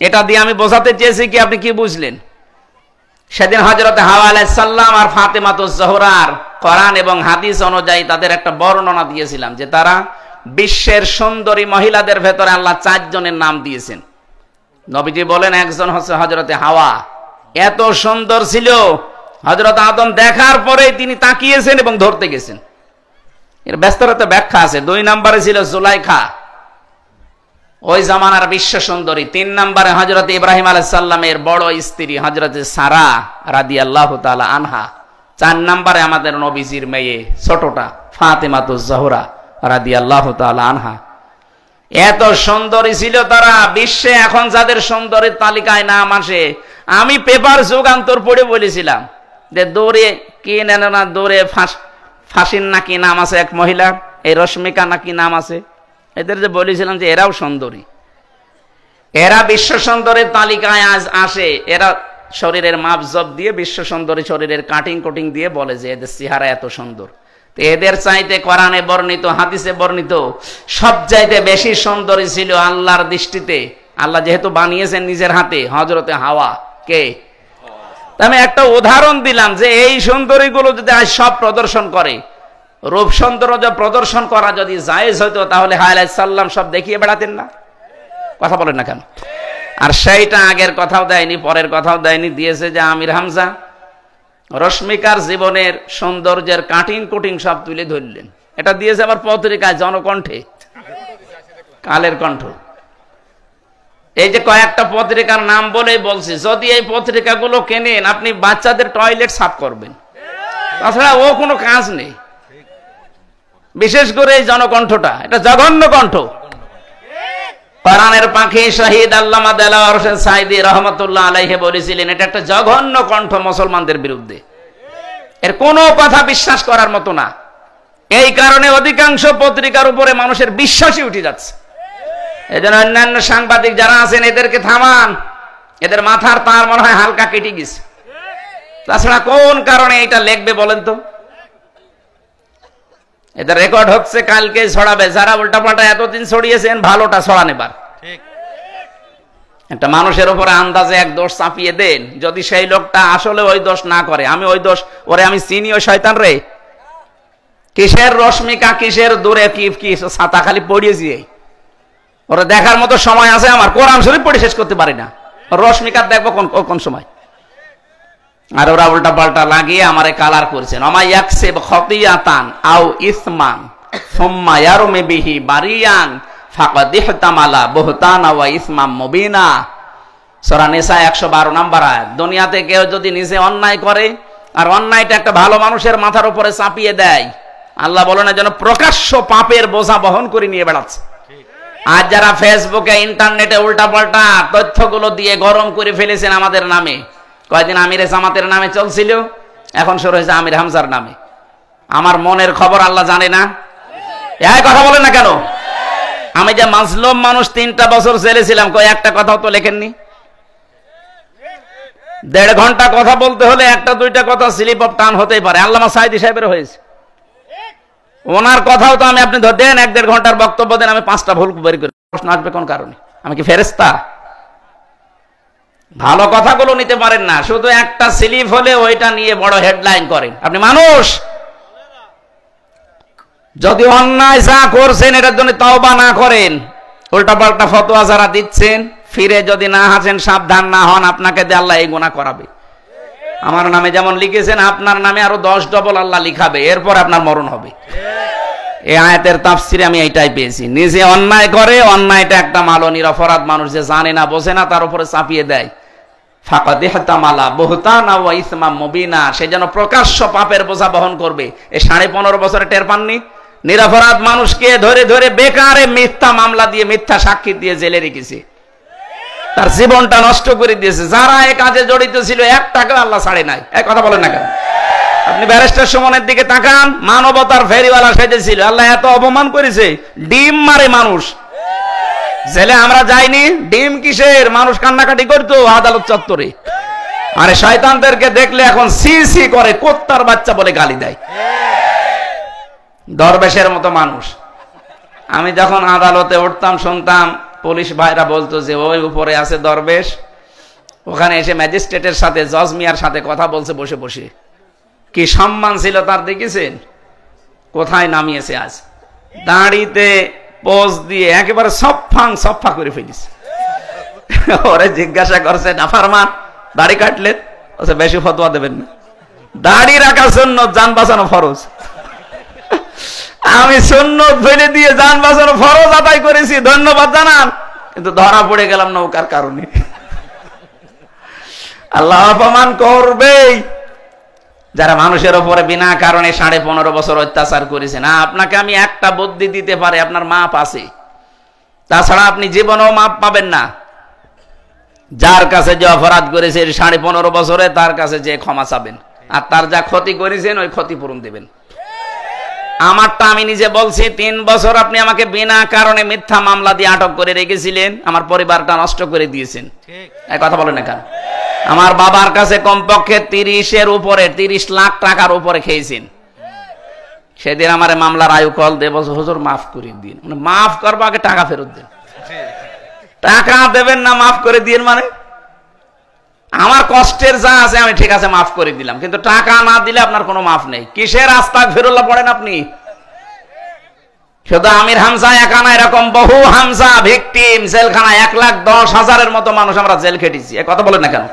এটা দিয়ে আমি বোঝাতে চেয়েছি কি, আপনি কি বুঝলেন? সেদিন হযরত হাওয়া আলাইহিস সালাম আর ফাতেমাতুজ জোহরার কোরআন এবং হাদিস অনুযায়ী তাদের একটা বর্ণনা দিয়েছিলাম যে তারা বিশ্বের সুন্দরী মহিলাদের ভেতরে আল্লাহ 4 জনের নাম দিয়েছেন। নবীজি বলেন একজন হচ্ছে হযরতে হাওয়া, এত সুন্দর ছিল হযরত আদম দেখার পরে তিনি তাকিয়েছেন এবং ধরতে গেছেন। এর ব্যস্তরত ব্যাখ্যা আছে। 2 নম্বরে ছিল জুলাইখা, ওই জামানার বিশ্ব সুন্দরী। 3 নম্বরে হযরত ইব্রাহিম আলাইহিস সালামের বড় স্ত্রী হযরতে সারা রাদিয়াল্লাহু তাআলা আনহা। 4 নম্বরে আমাদের নবীজির মেয়ে ছোটটা ফাতেমাতুজ জোহরা রাদিয়াল্লাহু তাআলা আনহা। এত সুন্দরী ছিল তারা। বিশ্বে এখন যাদের সুন্দরীর তালিকায় নাম আসে, আমি পেপার যুগান্তর পড়ে বলেছিলাম যে দৌড়ে কি নেন না, দৌড়ে ফাঁসির নাকি নাম আছে এক মহিলার, এই রশ্মিকা নাকি নাম আছে। এদের যে বলেছিলাম যে এরাও সুন্দরী, এরা বিশ্ব সুন্দরীর তালিকায় আজ আসে। এরা শরীরের মাপজব দিয়ে বিশ্ব সুন্দরী শরীরের কাটিং কোটিং দিয়ে বলে যে এদের চেহারা এত সুন্দর। এদের চাইতে কোরআনে বর্ণিত, হাদিসে বর্ণিত সবচাইতে বেশি সুন্দরী ছিল আল্লাহর দৃষ্টিতে, আল্লাহ যেহেতু বানিয়েছেন নিজের হাতে, হযরতে হাওয়া। কে? আমি একটা উদাহরণ দিলাম যে এই সুন্দরীগুলো যদি আজ সব প্রদর্শন করে, রূপ সৌন্দর্য প্রদর্শন করা যদি জায়েজ হতো, তাহলে হাওয়া আলাইহিস সালাম সব দেখিয়ে বেড়াতেন না? কথা বলেন না কেন? আর সেইটা আগের কথাও দেয়নি, পরের কথাও দেয়নি, দিয়েছে যে আমির হামজা রশ্মিকার জীবনের সৌন্দর্যের কাটিং কুটিং সব তুলে ধরলেন। এটা দিয়েছে আবার পত্রিকায়, জনকণ্ঠে, কালের কণ্ঠ। এই যে কয়েকটা পত্রিকার নাম বলেই বলছি, যদি এই পত্রিকাগুলো কেনেন আপনি বাচ্চাদের টয়লেট সাফ করবেন, তাছাড়া ও কোনো কাজ নেই। বিশেষ করে এই জনকণ্ঠটা, এটা জঘন্য কণ্ঠ। কোরআনের পাখি শহীদ আল্লামা দেলাওয়ার হোসেন সাঈদী রহমাতুল্লাহ আলাইহি বলেছিলেন এটা একটা জঘন্য কণ্ঠ মুসলমানদের বিরুদ্ধে, এর কোনো কথা বিশ্বাস করার মতো না। এই কারণে অধিকাংশ পত্রিকার উপরে মানুষের বিশ্বাসই উঠে যাচ্ছে। এজন্য অন্যান্য সাংবাদিক যারা আছেন এদেরকে থামান, এদের মাথার তার মনে হয় হালকা কেটে গেছে। তাছাড়া কোন কারণে এটা লিখবে বলেন তো? এদের রেকর্ড হচ্ছে, কালকে ছড়াবে। যারা উল্টাপাল্টা এতদিন ছড়িয়েছেন, ভালোটা ছড়ান এবার। একটা মানুষের উপরে আন্দাজে এক দোষ চাপিয়ে দেন, যদি সেই লোকটা আসলে ওই দোষ না করে, আমি ওই দোষ, ওরে আমি চিনি, ওই শয়তান রে, কিসের রশ্মিকা, কিসের দূরে, কি ছাতা খালি পড়িয়েছি, ওরা দেখার মতো সময় আছে আমার? কোরআন শরীফ পড়ে শেষ করতে পারি না, রশ্মিকা দেখবো কোন সময়? আর ওরা উল্টা পাল্টা লাগিয়ে আমারে কালার করেছেন। ওমা ইয়াকসিব খতিয়াতান আও ইসমান সুম্মা ইয়ারমি বিহি বারিয়ান ফাকাদ ইহতামালা বুহতানা ওয়া ইসমাম মুবিনা। সূরা নিসা 112 নম্বর আয়াত। দুনিয়াতে কেউ যদি নিজে অন্যায় করে আর অন্যায়টা একটা ভালো মানুষের মাথার উপরে চাপিয়ে দেয়, আল্লাহ বলেন যেন প্রকাশ্য পাপের বোঝা বহন করে নিয়ে বেড়াচ্ছে। আজ যারা ফেসবুকে, ইন্টারনেটে উল্টাপাল্টা তথ্যগুলো দিয়ে গরম করে ফেলেছেন আমাদের নামে, কয়েকদিন আমিরে জামাতের নামে চলছিল, এখন শুরু হয়েছে আমির হামজার নামে। আমার মনের খবর আল্লাহ জানে না? এই কথা বলেন না কেন? আমি যে মাজলুম মানুষ, 3টা বছর জেলে ছিলাম, কই একটা কথাও তো লেখেননি। 1.5 ঘন্টা কথা বলতে হলে 1-2টা কথা স্লিপ অফ টান হতেই পারে। আল্লামা সাঈদী সাহেবের হয়েছে, ওনার কথাও তো আমি, আপনি দেন 1-1.5 ঘন্টার বক্তব্য দেন, আমি 5টা ভুল বের করি। প্রশ্ন আসবে কোন কারণে? আমি কি ফেরেশতা? ভালো কথাগুলো নিতে পারেন না, শুধু একটা স্লিপ হলে ওইটা নিয়ে বড় হেডলাইন করেন। আপনি মানুষ, যদি অন্যায় যা করছেন এটার জন্য তওবা না করেন, উল্টাপাল্টা ফতোয়া যারা দিচ্ছেন, ফিরে যদি না হাসেন, সাবধান না হন, আপনাকে দিয়ে আল্লাহ এই গুনাহ করাবে। আমার নামে যেমন লিখেছেন, আপনার নামে আরো 10 ডবল আল্লাহ লিখাবে, এরপর আপনার মরণ হবে। এই আয়াতের তাফসিরে আমি এইটাই পেয়েছি। নিজে অন্যায় করে, অন্যায়টা একটা মালো নিরপরাধ মানুষ যে জানে না বোঝে না তার উপরে চাপিয়ে দেয়, ফাকাদ ইহতামালা বুহতানা ওয়া ইসমান মুবিনা, সে যেন প্রকাশ্য পাপের বোঝা বহন করবে। এই 15.5 বছরে টের পাননি? নিরপরাধ মানুষকে ধরে ধরে বেকারে মিথ্যা মামলা দিয়ে, মিথ্যা সাক্ষী দিয়ে জেলে রেখেছে, তার জীবনটা নষ্ট করে দিয়েছে। যারা এই কাজে জড়িত ছিল, 1 টাকা আল্লাহ ছাড়ে নাই। এই কথা বলেন না কেন? আপনি ব্যারিস্টার সুমনের দিকে তাকান, মানবতার ফেরিওয়ালা সেজেছিল, আল্লাহ এত অপমান করেছে, ডিম মারে মানুষ। জেলে আমরা যাইনি, ডিম কিসের? মানুষ কান্নাকাটি করতো আদালত চত্বরে। আরে শয়তানদেরকে দেখলে এখন সি সি করে, কুত্তার বাচ্চা বলে গালি দেয়, দরবেশের মতো মানুষ। আমি যখন আদালতে উঠতাম, শুনতাম পুলিশ ভাইরা বলতো যে ওই উপরে আছে দরবেশ, ওখানে এসে ম্যাজিস্ট্রেটের সাথে, জজ মিয়ার সাথে কথা বলছে বসে বসে। কি সম্মান ছিল তার, দেখেছেন কোথায় নামিয়েছে আজ? দাড়িতে পোজ দিয়ে একেবারে সফা করে ফেলিস। ওরে জিজ্ঞাসা করছে, নাফরমান দাড়ি কাটলেন? বেশি ফতোয়া দেবেন না, দাড়ি রাখার জন্য জান বাঁচানো ফরজ। আমি সুন্নত ফেলে দিয়ে জান বাঁচানো ফরজ আদায় করেছি, ধন্যবাদ জানান, কিন্তু ধরা পড়ে গেলাম নৌকার কারণে। আল্লাহ অপমান করবেই যারা মানুষের উপরে বিনা কারণে 15.5 বছর অত্যাচার করেছে। না, আপনাকে আমি একটা বুদ্ধি দিতে পারি, আপনার মাপ আছে, তাছাড়া আপনি জীবনেও মাপ পাবেন না। যার কাছে যে অপরাধ করেছে 15.5 বছরে, তার কাছে যে ক্ষমা চাবেন, আর তার যা ক্ষতি করেছেন ওই ক্ষতিপূরণ দেবেন। আমারটা আমি নিজে বলছি, 3 বছর আপনি আমাকে বিনা কারণে মিথ্যা মামলা দিয়ে আটক করে রেখেছিলেন, আমার পরিবারটা নষ্ট করে দিয়েছেন। এই কথা বলেন না কেন? আমার বাবার কাছে কমপক্ষে 30 লাখ টাকার উপরে খেয়েছেন। সেদিন আমার মামলার আয়ু কল দেব, হুজুর মাফ করে দিন। মাফ করবো, আগে টাকা ফেরত দেন। টাকা দেবেন না, মাফ করে দিন মানে? আমার কষ্টের যা আছে আমি ঠিক আছে মাফ করে দিলাম, কিন্তু টাকা না দিলে আপনার কোনো মাফ নেই। কিসের আস্তাগফিরুল্লাহ পড়েন আপনি? শুধু আমির হামজা একা না, এরকম বহু হামজা ভিকটিম জেলখানা 1,10,000-এর মতো মানুষ আমরা জেল খেটেছি। এ কথা বলেন না কেন?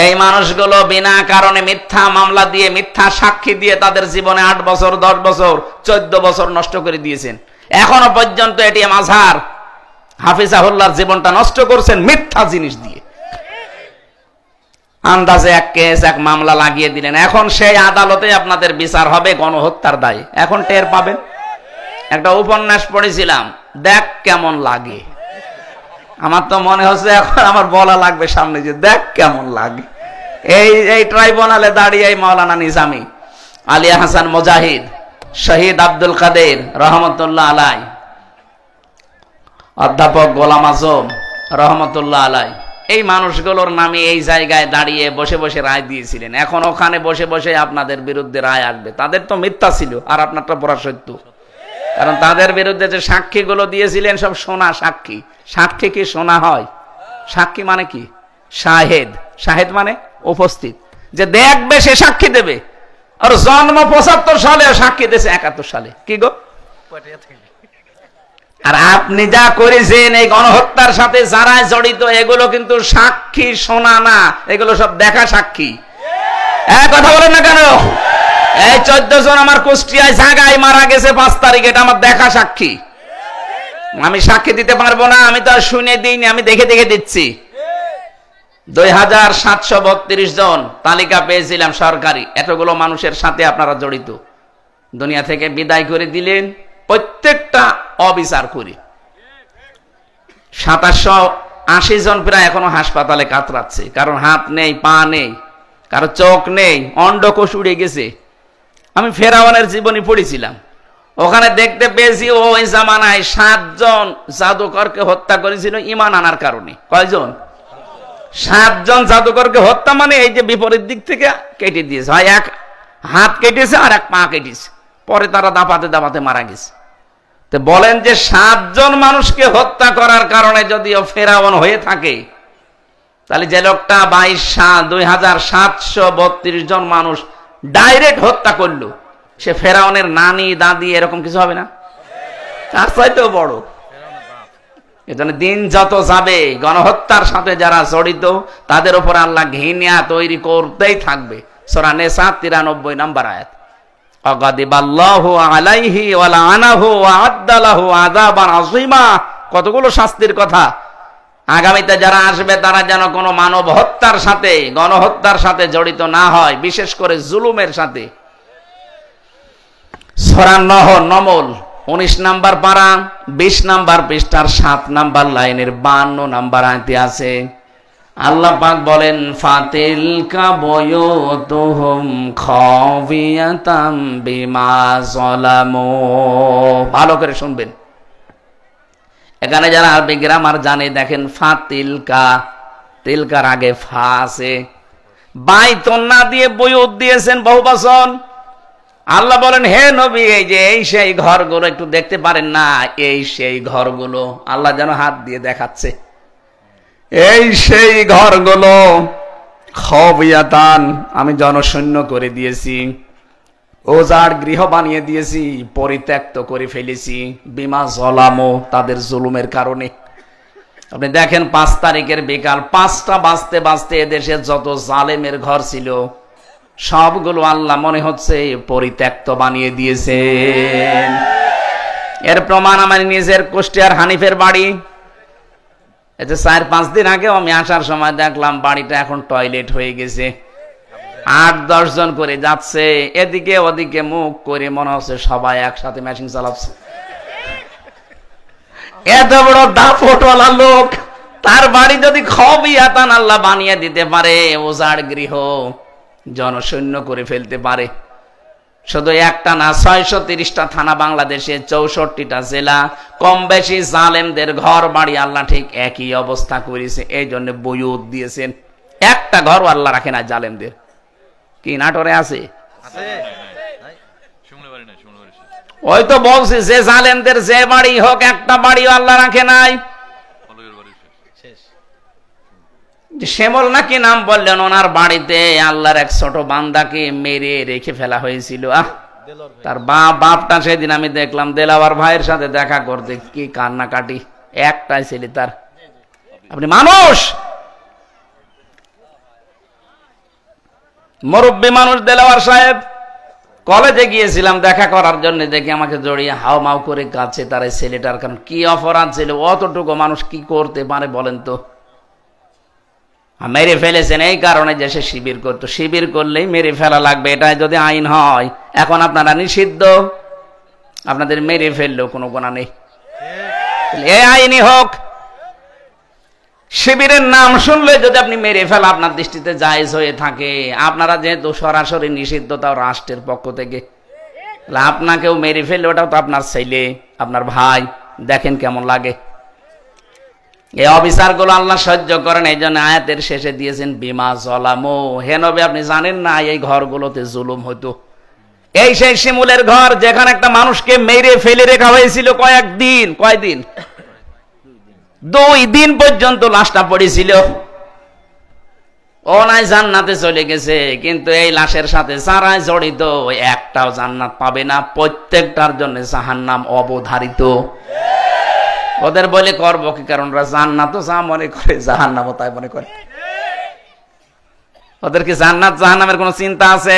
এই মানুষগুলো বিনা কারণে মিথ্যা মামলা দিয়ে, মিথ্যা সাক্ষী দিয়ে তাদের জীবনে 8 বছর, 10 বছর, 14 বছর নষ্ট করে দিয়েছেন। এখনো পর্যন্ত এটিএম আজহার হাফিজাহুল্লাহর জীবনটা নষ্ট করছেন মিথ্যা জিনিস দিয়ে। আন্দাজে এক কেস, এক মামলা লাগিয়ে দিলেন, এখন সেই আদালতে আপনাদের বিচার হবে গণহত্যার দায়ে। এখন টের পাবেন। একটা উপন্যাস পড়েছিলাম, দেখ কেমন লাগে। আমার তো মনে হচ্ছে এখন আমার বলা লাগবে সামনে যে দেখ কেমন লাগে। এই ট্রাইব্যুনালে দাঁড়িয়ে মাওলানা নিজামী, আলিয়া হাসান মুজাহিদ, শহীদ আব্দুল কাদের রহমতুল্লাহ আলাই, অধ্যাপক গোলাম আজম রহমতুল্লাহ আলাই, এই মানুষগুলোর নামে এই জায়গায় দাঁড়িয়ে বসে বসে রায় দিয়েছিলেন। এখন ওখানে বসে বসে আপনাদের বিরুদ্ধে রায় আসবে। তাদের তো মিথ্যা ছিল, আর আপনারটা পুরা সত্য। কারণ তাদের বিরুদ্ধে যে সাক্ষীগুলো দিয়েছিলেন সব সোনা সাক্ষী। সাক্ষী কি সোনা হয়? সাক্ষী মানে কি? শাহেদ। শাহেদ মানে উপস্থিত, যে দেখবে সে সাক্ষী দেবে। আর জন্ম 75 সালে, সাক্ষী দিয়েছে 71 সালে। কি গো? আর আপনি যা করেছেন এই গণহত্যার সাথে যারা জড়িত, এগুলো কিন্তু সাক্ষী শোনা না, এগুলো সব দেখা সাক্ষী। কথা বলেন না কেন? এই 14 জন আমার কুষ্টিয়ায় জায়গায় মারা গেছে 5 তারিখ, এটা আমার দেখা সাক্ষী। আমি সাক্ষী দিতে পারবো না, আমি তো আর শুনে দিইনি, আমি দেখে দেখে দিচ্ছি। 2732 জন তালিকা পেয়েছিলাম সরকারি। এতগুলো মানুষের সাথে আপনারা জড়িত। দুনিয়া থেকে বিদায় করে দিলেন, প্রত্যেকটা অবিচার করে। 2780 জন প্রায় এখনো হাসপাতালে কাতরাচ্ছে, কারণ হাত নেই, পা নেই, কারো চোখ নেই, অন্ডকোষ উড়ে গেছে। আমি ফেরাউনের জীবনী পড়েছিলাম, ওখানে দেখতে পেয়েছি ওই জামানায় 7 জন জাদুকরকে হত্যা করেছিল ঈমান আনার কারণে। কয়জন? 7 জন জাদুকরকে হত্যা মানে এই যে বিপরীত দিক থেকে কেটে দিয়েছে, হয় এক হাত কেটেছে আর এক পা কেটেছে, পরে তারা দাপাতে দাপাতে মারা গেছে। তো বলেন যে 7 জন মানুষকে হত্যা করার কারণে যদিও ফেরাউন হয়ে থাকে, তাহলে যে লোকটা 2732 জন মানুষ ডাইরেক্ট হত্যা করলো, সে ফেরাউনের নানি দাদি এরকম কিছু হবে না? তার চাইতেও বড়। এজন্য দিন যত যাবে গণহত্যার সাথে যারা জড়িত তাদের উপর আল্লাহ ঘৃণা তৈরি করতেই থাকবে। সূরা নিসা 93 নম্বর আয়াত। আগাদিবাল্লাহু আলাইহি ওয়া লাআনাহু ওয়া আ'আদ্দা লাহু আযাবান আযীমা। কতগুলো শাস্তির কথা। আগামীতে যারা আসবে তারা যেন কোনো মানব হত্যার সাথে, গণহত্যার সাথে জড়িত না হয়, বিশেষ করে জুলুমের সাথে। সূরা নমল 19 নম্বর পারা 20 নম্বর পৃষ্ঠার 7 নম্বর লাইনের 52 নম্বর আয়াতে আছে, আল্লাহ পাক বলেন ফাতিলকা বুয়ুতুহুম খাওয়িয়াতাম বিমা যালামু। ভালো করে শুনবেন, এখানে যারা আরবি গ্রামার জানে দেখেন ফাতিলকা, তিলকার আগে ফা আছে, বাইতুন না দিয়ে বুয়ুত দিয়েছেন বহুবচন। আল্লাহ বলেন হে নবী, এই যে এই সেই ঘরগুলো একটু দেখতে পারেন না, এই সেই ঘরগুলো। আল্লাহ যেন হাত দিয়ে দেখাচ্ছে এই সেই ঘরগুলো খাওয়িয়াতান, আমি জনশূন্য করে দিয়েছি, ওজার গৃহ বানিয়ে দিয়েছি, পরিত্যক্ত করে ফেলেছি, বিমা যালামু, তাদের জুলুমের কারণে। আপনি দেখেন 5 তারিখের বিকাল 5টা বাজতে বাজতে এদেশে যত জালেমের ঘর ছিল সবগুলো আল্লাহ মনে হচ্ছে পরিত্যক্ত বানিয়ে দিয়েছেন। এর প্রমাণ আমার নিজের কুষ্টিয়ার হানিফের বাড়ি। এই যে 4-5 দিন আগে আমি আসার সময় দেখলাম বাড়িটা এখন টয়লেট হয়ে গেছে। 8-10 জন করে যাচ্ছে, এদিকে ওদিকে মুখ করে, মনে হচ্ছে সবাই একসাথে মেশিন চালাচ্ছে। এত বড় দাপটওয়ালা লোক, তার বাড়ি যদি খাওয়িয়াতান আল্লাহ বানিয়ে দিতে পারে, ওজাড় গৃহ জনশূন্য করে ফেলতে পারে, শুধু একটা না 630টা থানা বাংলাদেশে, 64টা জেলা, কম বেশি জালেমদের ঘর বাড়ি আল্লাহ ঠিক একই অবস্থা করেছে। এই জন্য বুয়ুত দিয়েছেন। একটা ঘর আল্লাহ রাখে না জালেমদের। কি নাটোরে আছে? ওই তো বলছি, যে জালেমদের যে বাড়ি হোক একটা বাড়িও আল্লাহ রাখে নাই। শ্যামল নাকি নাম বললেন, ওনার বাড়িতে আল্লাহর এক ছোট বান্দাকে মেরে রেখে ফেলা হয়েছিল। তার বাপটা সেদিন আমি দেখলাম দেলাওয়ার ভাইয়ের সাথে দেখা করতে, কি কান্নাকাটি, একটাই ছেলে তার। আপনি মানুষ, মুরব্বী মানুষ দেলাওয়ার সাহেব, কলেজে গিয়েছিলাম দেখা করার জন্য, দেখি আমাকে জড়িয়ে হাও মাও করে কাছে তার ছেলেটার। কারণ কি অপরাধ ছিল, অতটুকু মানুষ কি করতে পারে বলেন তো? মেরে ফেলেছেন এই কারণে যে সে শিবির করতো, শিবির করলেই মেরে ফেলা লাগবে, এটাই যদি আইন হয়। এখন আপনারা নিষিদ্ধ, আপনাদের মেরে ফেললেও কোনো গুনাহ নেই। এই আইনই হোক। শিবিরের নাম শুনলে যদি আপনি মেরে ফেলা আপনার দৃষ্টিতে জায়েজ হয়ে থাকে, আপনারা যেহেতু সরাসরি নিষিদ্ধ, তাও রাষ্ট্রের পক্ষ থেকে, আপনাকেও মেরে ফেললে ওটাও তো আপনার ছেলে, আপনার ভাই, দেখেন কেমন লাগে। এই অবিচারগুলো আল্লাহ সহ্য করেন, এই জন্য আয়াতের শেষে দিয়েছেন বিমা যালামু। হে নবী, আপনি জানেন না এই ঘরগুলোতে জুলুম হতো। এই সেই শিমুলের ঘর, যেখানে একটা মানুষকে মেরে ফেলে রেখা হয়েছিল কয়েকদিন, কয়দিন, 2 দিন পর্যন্ত লাশটা পড়েছিল। ও নাই জান্নাতে চলে গেছে, কিন্তু এই লাশের সাথে যারা জড়িত একটাও জান্নাত পাবে না, প্রত্যেকটার জন্য জাহান্নাম অবধারিত। ওদের বলে করব কি, কারণ ওরা জান্নাত যা মনে করে জাহান্নামও তাই মনে করে। ওদের কি জান্নাত জাহান্নামের কোনো চিন্তা আছে?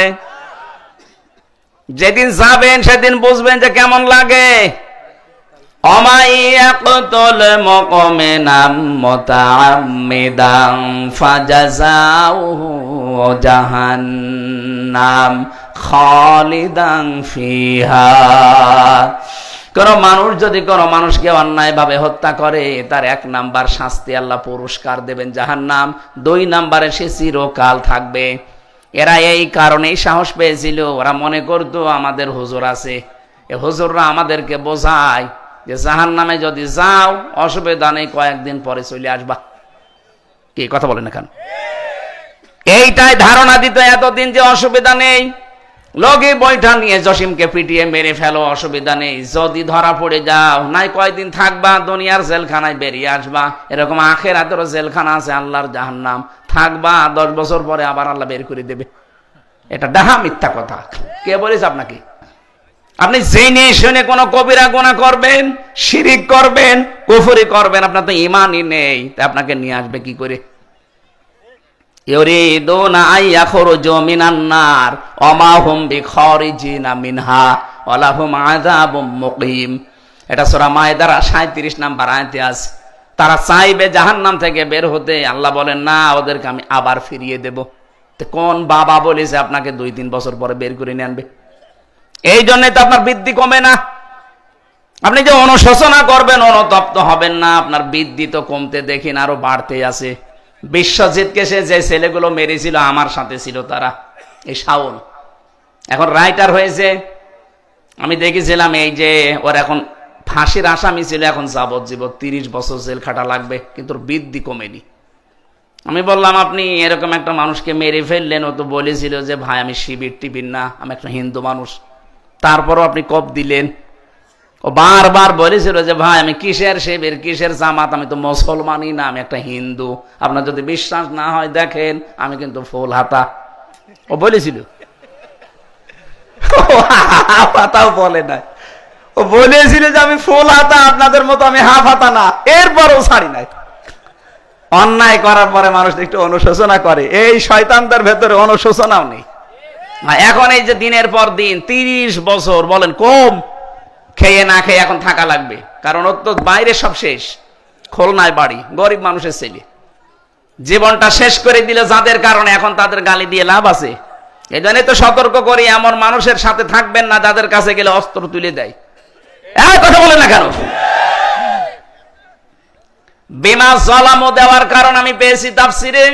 যেদিন যাবেন সেদিন বুঝবেন যে কেমন লাগে। অমাইয়াকতুল মুমিনাম মুতাআম্মিদান ফাজাযাউহু জাহান্নাম খালিদান ফিহা। কোন মানুষ যদি কোন মানুষকে অন্যায় ভাবে হত্যা করে, তার 1 নাম্বার শাস্তি আল্লাহ পুরস্কার দেবেন জাহান্নাম, 2 নাম্বারে সে চিরকাল থাকবে। এরা এই কারণেই সাহস পেয়েছিল, ওরা মনে করতো আমাদের হুজুর আছে, এই হুজুররা আমাদেরকে বোঝায় যে জাহান্নামে যদি যাও অসুবিধা নেই, কয়েকদিন পরে চলে আসবা। কি কথা বলেন এখন? এইটাই ধারণা দিত এতদিন যে অসুবিধা নেই। লগি বইটা নিয়ে জসিমকে পিটিয়ে মেরে ফেলো, অসুবিধা নেই। যদি ধরা পড়ে যাও, নাই কয়দিন থাকবা, দুনিয়ার জেলখানায় বেরিয়ে আসবা। এরকম আখিরাতেরও জেলখানা আছে, আল্লাহর জাহান্নাম। থাকবা 10 বছর পরে আবার আল্লাহ বের করে দেবে। এটা ডাহা মিথ্যা কথা। কে বলেছে আপনাকে? আপনি জেনে শুনে কোন কবিরা গুনাহ করবেন, শিরিক করবেন, কুফরি করবেন, আপনার তো ঈমানই নেই, তা আপনাকে নিয়ে আসবে কি করে? ইউরিদুনা আইয়াখরুজু মিনান নার ওয়া মা হুম বিখারিজিনা মিনহা ওয়া লাহুম আযাবুম মুকিম। এটা সূরা মায়েদার 37 নম্বর আয়াতে আছে। তারা চাইবে জাহান্নাম থেকে বের হতে, আল্লাহ বলেন না, ওদেরকে আমি আবার ফিরিয়ে দেব। তো কোন বাবা বলেছে আপনাকে 2-3 বছর পরে বের করে নিয়ে আনবে? এই জন্যই তো আপনার বৃদ্ধি কমে না। আপনি যে অনুশোচনা করবেন, অনুতপ্ত হবেন না, আপনার বৃদ্ধি তো কমতে দেখি না, আরো বাড়তে আছে। বিশ্বজিৎকে সে যে ছেলেগুলো মেরেছিল আমার সাথে ছিল তারা, এই শাওন এখন রাইটার হয়েছে। আমি দেখেছিলাম এই যে ওর এখন ফাঁসির আসামি ছিল, এখন যাবজ্জীবন 30 বছর জেল খাটা লাগবে, কিন্তু বৃদ্ধি কমেনি। আমি বললাম আপনি এরকম একটা মানুষকে মেরে ফেললেন, ও তো বলেছিল যে ভাই আমি শিবির টিবির না, আমি একটা হিন্দু মানুষ, তারপরও আপনি কব দিলেন। ও বারবার বলেছিল যে ভাই আমি কিসের শিবির, কিসের জামাত, আমি তো মুসলমানই না, আমি একটা হিন্দু। আপনার যদি বিশ্বাস না হয় দেখেন, আমি কিন্তু ফুল হাতা। ও বলেছিল, হাতাও বলে নাই, ও বলেছিল যে আমি ফুল হাতা, আপনাদের মতো আমি হাফ হাতা না, এরপরও ছাড়ি নাই। অন্যায় করার পরে মানুষ একটু অনুশোচনা করে, এই শয়তানদের ভেতরে অনুশোচনাও নেই। এখন এই যে দিনের পর দিন 30 বছর বলেন কম, খেয়ে না খেয়ে এখন থাকা লাগবে, কারণ ওর তো বাইরে সব শেষ। খুলনায় বাড়ি, গরিব মানুষের ছেলে, জীবনটা শেষ করে দিল যাদের কারণে, এখন তাদের গালি দিয়ে লাভ আছে? এই জন্য তো সতর্ক করি, এমন মানুষের সাথে থাকবেন না যাদের কাছে গেলে অস্ত্র তুলে দেয়। কথা বলে না কেন? বিমা সালামও দেওয়ার কারণ আমি পেয়েছি তাফসিরে,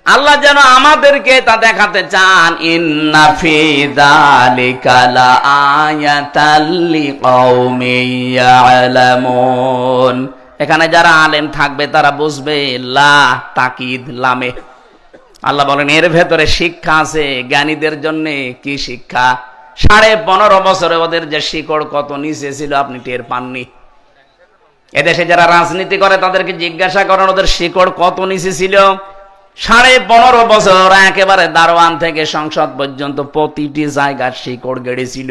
আল্লাহ যেন আমাদেরকে তা দেখাতে চান, ইন্না ফি যালিকা লাআয়াতাল লিকাউমিন ইয়ালামুন। এখানে যারা আলেম থাকবে তারা বুঝবে, লা তাকিদ লামে। আল্লাহ বলেন এর ভেতরে শিক্ষা আছে জ্ঞানীদের জন্য। কি শিক্ষা? 15.5 বছরে ওদের যে শিকড় কত নিচে ছিল আপনি টের পাননি। এদেশে যারা রাজনীতি করে তাদেরকে জিজ্ঞাসা করেন ওদের শিকড় কত নিচে ছিল। 15.5 বছর একেবারে দারোয়ান থেকে সংসদ পর্যন্ত প্রতিটি জায়গার শিকড় গেড়েছিল।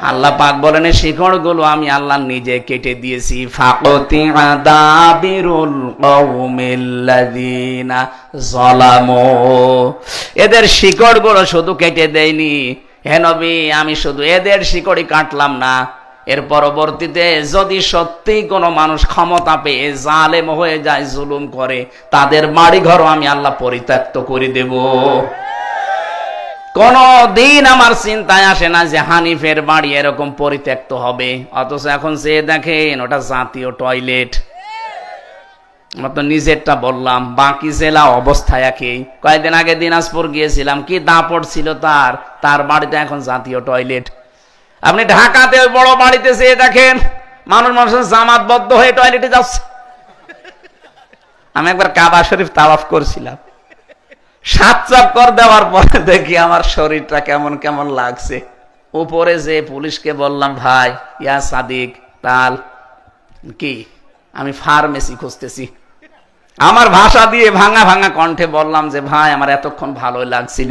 আল্লাহ পাক বলেন শিকড় গুলো আমি আল্লাহ নিজে কেটে দিয়েছি। ফাকতিআ দাবিরুল কওমিল্লাযিনা যালামু। এদের শিকড় গুলো শুধু কেটে দেয়নি, হে নবী আমি শুধু এদের শিকড়ই কাটলাম না, এর পরবর্তীতে যদি সত্যি কোনো মানুষ ক্ষমতা পেয়ে জালেম হয়ে যায়, জুলুম করে, তাদের বাড়ি ঘরও আমি আল্লাহ পরিত্যক্ত করে দেব। কোন দিন আমার চিন্তায় আসে না যে হানিফের বাড়ি এরকম পরিত্যক্ত হবে, অথচ এখন সে দেখেন ওটা জাতীয় টয়লেট। আমরা তো নিজেরটা বললাম, বাকি জেলা অবস্থা একই। কয়েকদিন আগে দিনাজপুর গিয়েছিলাম, কি দাপট ছিল তার বাড়িতে এখন জাতীয় টয়লেট। আপনি ঢাকাতে ওই বড় বাড়িতে যেয়ে দেখেন মানুষের জামাতবদ্ধ হয়ে টয়লেটে যাচ্ছে। আমি একবার কাবা শরীফ তাওয়াফ করছিলাম, 7 চক্কর দেওয়ার পরে দেখি আমার শরীরটা কেমন কেমন লাগছে। উপরে যে পুলিশকে বললাম, ভাই ইয়া সাদিক তাল কি, আমি ফার্মেসি খুঁজতেছি। আমার ভাষা দিয়ে ভাঙা ভাঙা কণ্ঠে বললাম যে ভাই আমার এতক্ষণ ভালোই লাগছিল,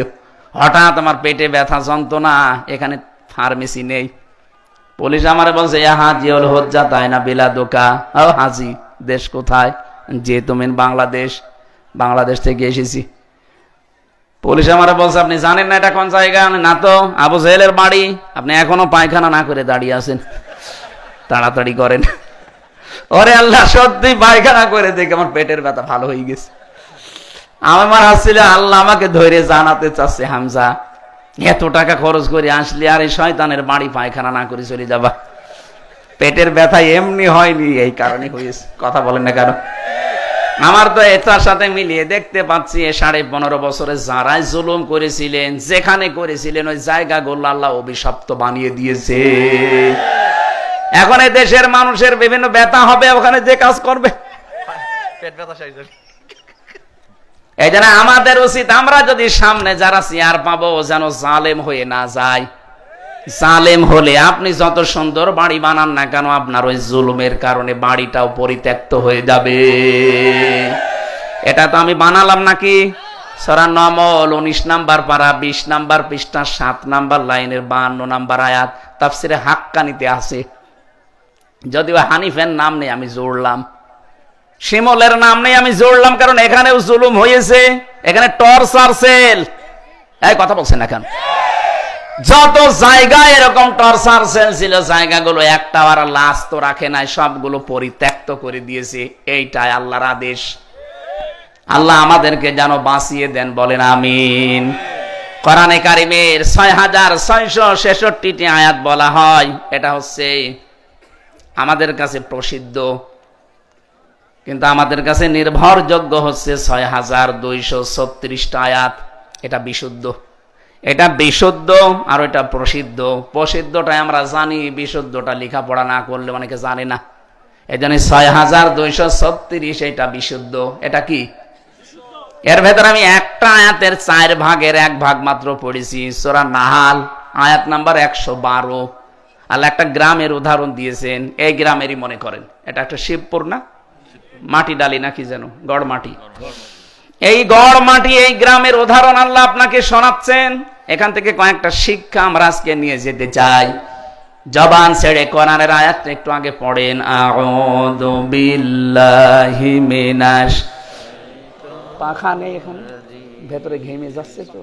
হঠাৎ আমার পেটে ব্যথা যন্ত্রণা, এখানে ফার্মেসি নেই। পুলিশ আমারে বলছে হাজি হল হজ্জা তাই না বিলা দোকা। ও হাজি, দেশ কোথায়? যে তুমি বাংলাদেশ থেকে এসেছি। পুলিশ আমারে বলছে আপনি জানেন না এটা কোন জায়গা? না তো। আবু জেহেলের বাড়ি। আপনি এখনো পায়খানা না করে দাঁড়িয়ে আছেন, তাড়াতাড়ি করেন। ওরে আল্লাহ, সত্যি পায়খানা করে দেখে আমার পেটের ব্যথা ভালো হয়ে গেছে। আমার হাসছিল, আল্লাহ আমাকে ধরে জানাতে চাচ্ছে, হামজা এত টাকা খরচ করে আসলে আর এই শয়তানের বাড়ি পায়খানা না করে চলে যাবা। পেটের ব্যথা এমনি হয়নি, এই কারণে হয়েছে। কথা বলেন না কেন? আমার তো এটার সাথে মিলিয়ে দেখতে পাচ্ছি 15.5 বছরে যারাই জুলুম করেছিলেন, যেখানে করেছিলেন, ওই জায়গাগুলো আল্লাহ অভিশপ্ত বানিয়ে দিয়েছে। এখন এই দেশের মানুষের বিভিন্ন ব্যথা হবে, ওখানে যে কাজ করবে পেট ব্যথা এই জন্য আমাদের উচিত আমরা যদি সামনে যারা চেয়ার পাবো যেন জালেম হয়ে না যায়। জালেম হলে আপনি যত সুন্দর বাড়ি বানান না কেন, আপনার ওই জুলুমের কারণে বাড়িটাও পরিত্যক্ত হয়ে যাবে। এটা তো আমি বানালাম নাকি? সূরা নমল 19 নাম্বার পারা 20 নাম্বার পৃষ্ঠা 7 নাম্বার লাইনের 52 নাম্বার আয়াত তাফসিরে হাক্কানিতে আছে। যদিও হানিফের নাম নেই, আমি জোড়লাম। শিমলের নাম নেই, আমি জোড়লাম, কারণ এখানেও জুলুম হয়েছে। এখানে টর্চার সেল, এই কথা বলছেন এখন, যত জায়গায় এরকম টর্চার সেল ছিল জায়গাগুলো একটা আর লাশ তো রাখে নাই, সবগুলো পরিত্যক্ত করে দিয়েছে। এইটাই আল্লাহর আদেশ। আল্লাহ আমাদেরকে যেন বাঁচিয়ে দেন, বলেন আমিন। কোরআনে কারিমের 6666টি আয়াত বলা হয়, এটা হচ্ছে আমাদের কাছে প্রসিদ্ধ, কিন্তু আমাদের কাছে নির্ভরযোগ্য হচ্ছে 6236টা আয়াত। এটা বিশুদ্ধ, এটা বিশুদ্ধ আর এটা প্রসিদ্ধ। প্রসিদ্ধটাই আমরা জানি, বিশুদ্ধটা লেখাপড়া না করলে অনেকে জানে না। এই জন্য 6236 এটা বিশুদ্ধ। এটা কি? এর ভেতর আমি একটা আয়াতের 4 ভাগের 1 ভাগ মাত্র পড়েছি। সূরা নাহাল আয়াত নাম্বার 112। আল্লাহ একটা গ্রামের উদাহরণ দিয়েছেন, এই গ্রামেরই মনে করেন এটা একটা শিবপুর না, মাটি ডালি নাকি যেন, গড় মাটি। এই গড় মাটি, এই গ্রামের উদাহরণ আল্লাহ আপনাকে শোনাচ্ছেন। এখান থেকে কয়েকটা শিক্ষা আমরা আজকে নিয়ে যেতে চাই। জবান ছেড়ে কোরআনের আয়াতটা একটু আগে পড়েন। আউযু বিল্লাহি মিনাশ, পাখা নেই এখানে, ভেতরে ঘেমে যাচ্ছে তো,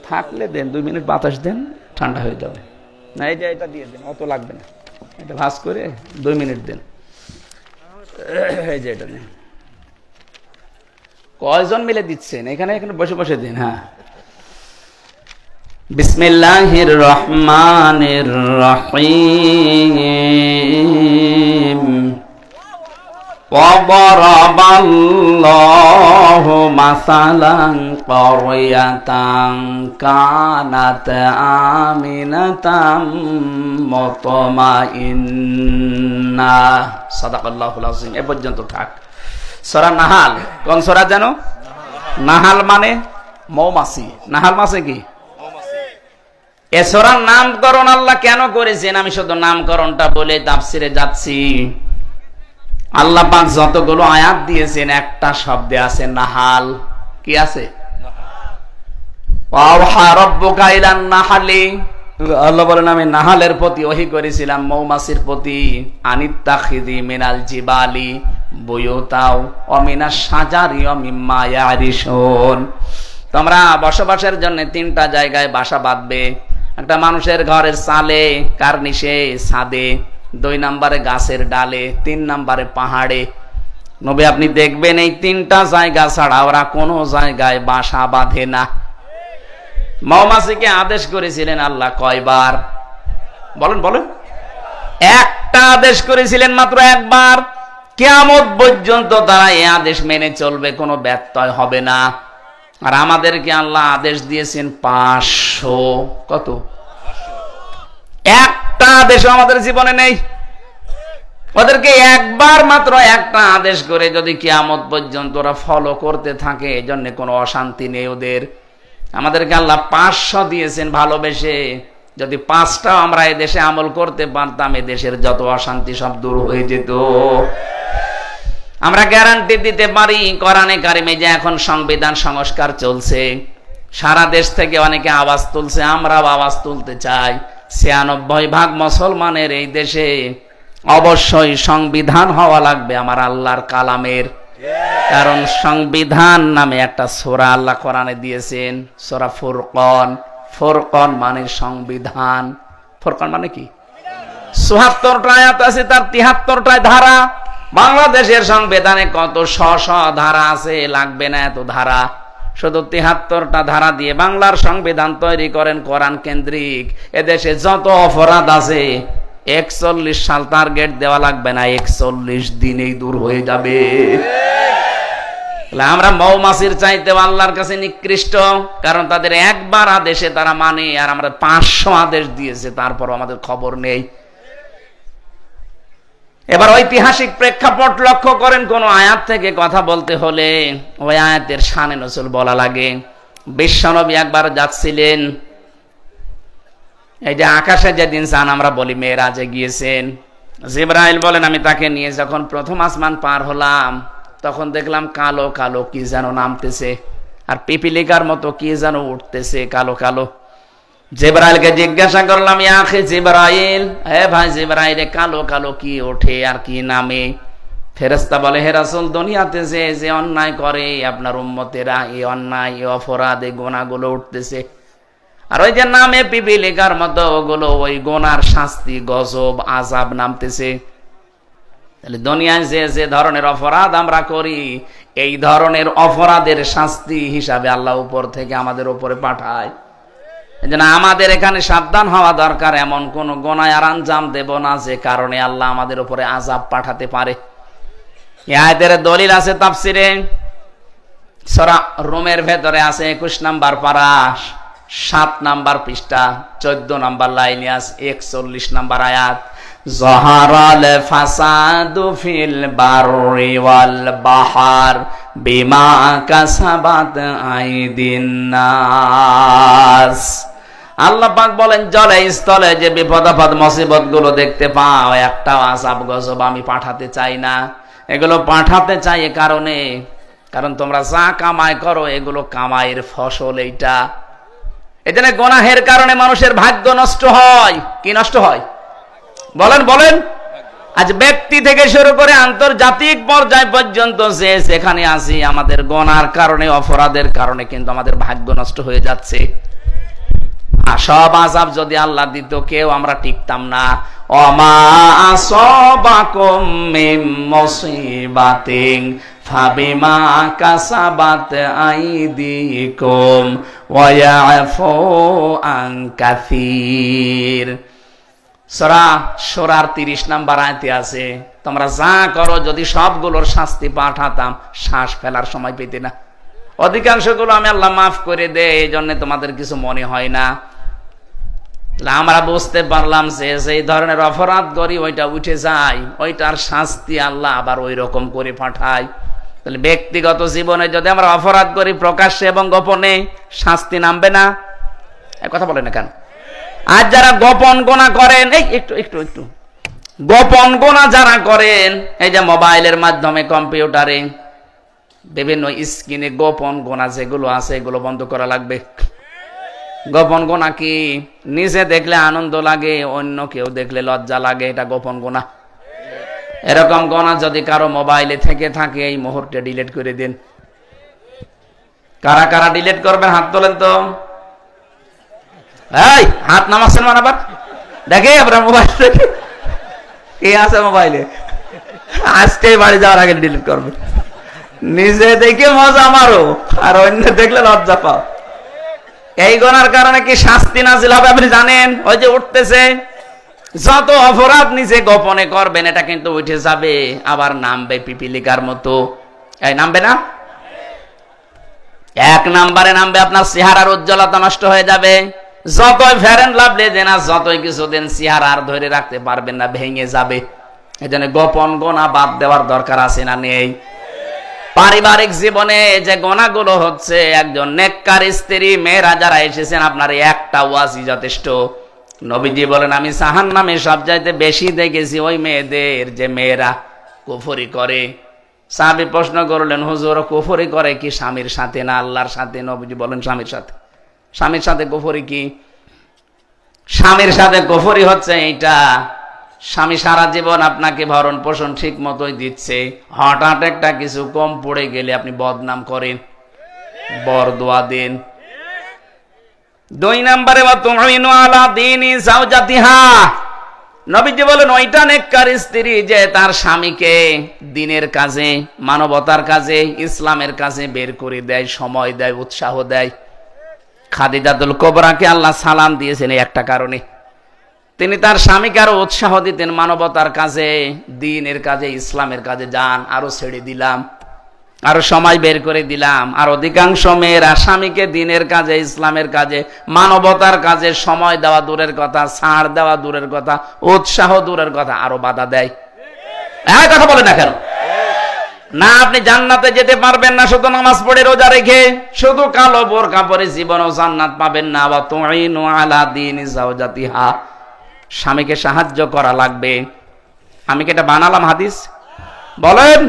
থাকলে দেন 2 মিনিট বাতাস দেন, ঠান্ডা হয়ে যাবে। না এই যে এটা দিয়ে দেন, অত লাগবে না, এটা ভাঁজ করে 2 মিনিট দেন। এই যে এটা দেন। কয়জন মিলে দিচ্ছেন? এখানে এখানে বসে বসে দিন। হ্যাঁ, বিসমিল্লাহির রহমানির রহিম। وضرب الله مثلا قرية كانت آمنة مطمئنة صدق الله العظيم। এ পর্যন্ত থাক। সূরা নাহাল কোন সূরা জানো? নাহাল মানে মৌমাছি। নাহাল মাছে কি? এ সূরার নামকরণ আল্লাহ কেন করেছেন? আমি শুধু নামকরণটা বলে তাফসিরে যাচ্ছি। আল্লাহ পাক যতগুলো আয়াত দিয়েছেন একটা শব্দে আছে নাহাল। কি আছে? ওয়া রাব্বুকা ইলান নাহালি। আল্লাহ বলেন আমি নাহালের প্রতি ওহী করেছিলাম, মৌমাছির প্রতি। আনিত্তাখিদি মিনাল জিবালি বুয়ুতাও ওয়া মিনাশ শাজারি ওয়া মিম্মা ইয়ারিশুন। তোমরা বসবাসের জন্য 3টা জায়গায় বাসা বাঁধবে। একটা মানুষের ঘরের চালে, কার্নিশে, ছাদে, 2 নম্বরে গাছের ডালে, 3 নম্বরে পাহাড়ে। নবী আপনি দেখবেন এই 3টা জায়গা ছাড়া ওরা কোনো জায়গায় বাসা বাঁধে না। মৌমাছিকে আদেশ করেছিলেন আল্লাহ কয়বার? বলেন বলেন। একটা আদেশ করেছিলেন মাত্র একবার। কিয়ামত পর্যন্ত তারা এই আদেশ মেনে চলবে, কোনো ব্যত্যয় হবে না। আর আমাদেরকে আল্লাহ আদেশ দিয়েছেন 500। কত? একটা আদেশ আমাদের জীবনে নেই। ওদেরকে একবার মাত্র একটা আদেশ করে যদি কিয়ামত পর্যন্ত ওরা ফলো করতে থাকে, এই জন্য কোনো অশান্তি নেই ওদের। আমাদেরকে আল্লাহ 500 দিয়েছেন ভালোবেসে। যদি 5টাও আমরা এই দেশে আমল করতে পারতাম, এই দেশের যত অশান্তি সব দূর হয়ে যেত। আমরা গ্যারান্টি দিতে পারি, কোরআনে কারিমে যে এখন সংবিধান সংস্কার চলছে, সারা দেশ থেকে অনেকে আওয়াজ তুলছে, আমরাও আওয়াজ তুলতে চাই। 96% মুসলমানের এই দেশে অবশ্যই সংবিধান হওয়া লাগবে আমার আল্লাহর কালামের। কারণ সংবিধান নামে একটা সূরা আল্লাহ কোরআনে দিয়েছেন, সূরা ফুরকান। ফুরকান মানে সংবিধান। ফুরকান মানে কি? ৭৪টা আয়াত আছে, তার ৭৩টায় ধারা। বাংলাদেশের সংবিধানে কত শ ধারা আছে, লাগবে না এত ধারা। শুধু ৭৩টা ধারা দিয়ে বাংলার সংবিধান তৈরি করেন কোরআন কেন্দ্রিক। এদেশে যত অপরাধ আছে 41 সাল টার্গেট দেওয়া লাগবে না, 41 দিনেই দূর হয়ে যাবে। আমরা মৌমাছির চাইতে আল্লাহর কাছে নিকৃষ্ট, কারণ তাদের একবার আদেশে তারা মানে, আর আমরা 500 আদেশ দিয়েছে, তারপর আমাদের খবর নেই। এবার ঐতিহাসিক প্রেক্ষাপট লক্ষ্য করেন। কোন আয়াত থেকে কথা বলতে হলে ওই আয়াতের শানে নজুল বলা লাগে। বিশ্বনবী একবার যাচ্ছিলেন, এই যে আকাশে যেদিন চান আমরা বলি মেরাজে গিয়েছেন, জিবরাইল বলেন আমি তাকে নিয়ে যখন প্রথম আসমান পার হলাম তখন দেখলাম কালো কালো কি যেন নামতেছে, আর পিপিলিকার মতো কি যেন উঠতেছে কালো কালো। জিবরাইলকে জিজ্ঞাসা করলাম, ইয়া আখি জিবরাইল, হে ভাই জিবরাইল, কালো কালো কি ওঠে আর কি নামে? ফেরেশতা বলে, হে রাসূল, দুনিয়াতে যে অন্যায় করে আপনার উম্মতেরা, এই অন্যায় এই অপরাধ এই গুনাহগুলো উঠতেছে, আর ওই যে নামে পিপিলিকার মতো ওগুলো ওই গুনার শাস্তি গজব আযাব নামতেছে। তাহলে দুনিয়ায় যে ধরনের অপরাধ আমরা করি এই ধরনের অপরাধের শাস্তি হিসাবে আল্লাহ উপর থেকে আমাদের উপরে পাঠায়। এজন্য আমাদের এখানে সাবধান হওয়া দরকার, এমন কোন গুনাহ আর আঞ্জাম দেব না যে কারণে আল্লাহ আমাদের উপরে আযাব পাঠাতে পারে। এই আয়াতের দলিল আছে তাফসিরে, সূরা রুমের ভেতরে আছে 21 নাম্বার পারা 7 নাম্বার পৃষ্ঠা 14 নাম্বার লাইনে আছে 41 নাম্বার আয়াত, যাহারাল ফাসাদু ফিল বাররি ওয়াল বাহার বিমা কাসাবাত আইদিন নাস। আল্লাহ পাক বলেন জলে স্থলে যে বিপদ আপদ মুসিবত গুলো দেখতে পাও, একটাও আযাব গজব আমি পাঠাতে চাই না। এগুলো পাঠাতে চাই এ কারণে, কারণ তোমরা যা কামাই করো এগুলো কামাইয়ের ফসল এইটা। এজন্য গুনাহের কারণে মানুষের ভাগ্য নষ্ট হয়। কি নষ্ট হয় বলেন বলেন? আজ ব্যক্তি থেকে শুরু করে আন্তর্জাতিক পর্যায় পর্যন্ত যে সেখানে আছি, আমাদের গুনার কারণে অপরাধের কারণে কিন্তু আমাদের ভাগ্য নষ্ট হয়ে যাচ্ছে। সব আযাব যদি আল্লাহ দিত কেউ আমরা টিকতাম না। ওমা আসাবাকুম মিন মুসিবাতিন ফাবিমা কাসাবাত আইদিকুম ওয়া ইয়াফু আন কাসীর। সূরা সূরার 30 নাম্বার আয়াতে আছে, তোমরা যা করো যদি সবগুলোর শাস্তি পাঠাতাম শ্বাস ফেলার সময় পেতে না। অধিকাংশগুলো আমি আল্লাহ মাফ করে দেই, এই জন্য তোমাদের কিছু মনে হয় না। আমরা বুঝতে পারলাম যে এই ধরনের অপরাধ করি ওইটা উঠে যায়, ওইটার শাস্তি আল্লাহ আবার ওই রকম করে পাঠায়। তাহলে ব্যক্তিগত জীবনে যদি আমরা অপরাধ করি প্রকাশ্যে এবং গোপনে, শাস্তি নামবে না? কথা বলে না কেন? আর যারা গোপন গুনাহ করেন, এই একটু গোপন গুনাহ যারা করেন, এই যে মোবাইলের মাধ্যমে কম্পিউটারে বিভিন্ন স্ক্রিনে গোপন গুনাহ যেগুলো আছে এগুলো বন্ধ করা লাগবে। গোপন গুনাহ কি? নিজে দেখলে আনন্দ লাগে, অন্য কেউ দেখলে লজ্জা লাগে, এটা গোপন গুনাহ। এরকম গুনাহ যদি কারো মোবাইলে থেকে থাকে এই মুহূর্তে ডিলিট করে দিন। কারা কারা ডিলিট করবেন হাত তোলেন তো। এই হাত নামাচ্ছেন মানাবার দেখে আপনার মোবাইল দেখে কে আছে মোবাইলে, আজকে বাড়ি যাওয়ার আগে ডিলিট করবেন। নিজে দেখে মজা মারো আর অন্য দেখলে লজ্জা পাও। এই গুনার কারণে কি শাস্তি নাজিল হবে আপনি জানেন? ওই যে উঠতেছে, যত অপরাধ নিজে গোপনে করবেন এটা কিন্তু উঠে যাবে, আবার নামবে পিপিলিকার মতো। এই নামবে না? এক নাম্বারে নামবে আপনার চেহারার উজ্জ্বলতা নষ্ট হয়ে যাবে। যতই ফেয়ার এন্ড লাভলি দেন, যতই কিছুদিন চেহারা আর ধরে রাখতে পারবেন না, ভেঙে যাবে। এজন্য গোপন গুনাহ বাদ দেওয়ার দরকার আছে না নেই? পারিবারিক জীবনে যে গুনাহগুলো হচ্ছে, একজন নেককার স্ত্রী মেয়েরা যারা এসেছেন আপনার একটা ওয়াজই যথেষ্ট। নবীজি বলেন আমি জাহান্নামে সবচাইতে বেশি দেখেছি ওই মেয়েদের যে মেয়েরা কুফরি করে। সাহাবী প্রশ্ন করলেন হুজুর কুফরি করে কি স্বামীর সাথে না আল্লাহর সাথে? নবীজি বলেন স্বামীর সাথে। স্বামীর সাথে কুফরি কি? স্বামীর সাথে কুফরি হচ্ছে এইটা, স্বামী সারা জীবন আপনাকে ভরণ পোষণ ঠিক মতোই দিচ্ছে, হঠাৎ একটা কিছু কম পড়ে গেলে আপনি বদনাম করেন, বরদোয়া দেন। 2 নম্বরে ওয়াতুইনু আলা দীনি যাওজাতিহা। নবীজি বলেন ওইটা নেককার স্ত্রী যে তার স্বামীকে দ্বীনের কাজে, মানবতার কাজে, ইসলামের কাজে বের করে দেয়, সময় দেয়, উৎসাহ দেয়। খাদিজাতুল কুবরাকে আল্লাহ সালাম দিয়েছেন এই একটা কারণে, তিনি তার স্বামীকে আরো উৎসাহ দিতেন মানবতার কাজে, দ্বীনের কাজে, ইসলামের কাজে। যান আরো ছেড়ে দিলাম, আরো সময় বের করে দিলাম। আর অধিকাংশ মেয়েরা স্বামীকে দ্বীনের কাজে, ইসলামের কাজে, মানবতার কাজে সময় দেওয়া দূরের কথা, ছাড় দেওয়া দূরের কথা, উৎসাহ দূরের কথা, আরো বাধা দেয়। কথা বলে না কেন? না, আপনি জান্নাতে যেতে পারবেন না শুধু নামাজ পড়ে রোজা রেখে, শুধু কালো বোরকা পরে জীবনও জান্নাত পাবেন না। ওয়া তুইনু আলা দীনি যাওজাতিহা, স্বামীকে সাহায্য করা লাগবে। আমি কি এটা বানালাম হাদিস? বলেন।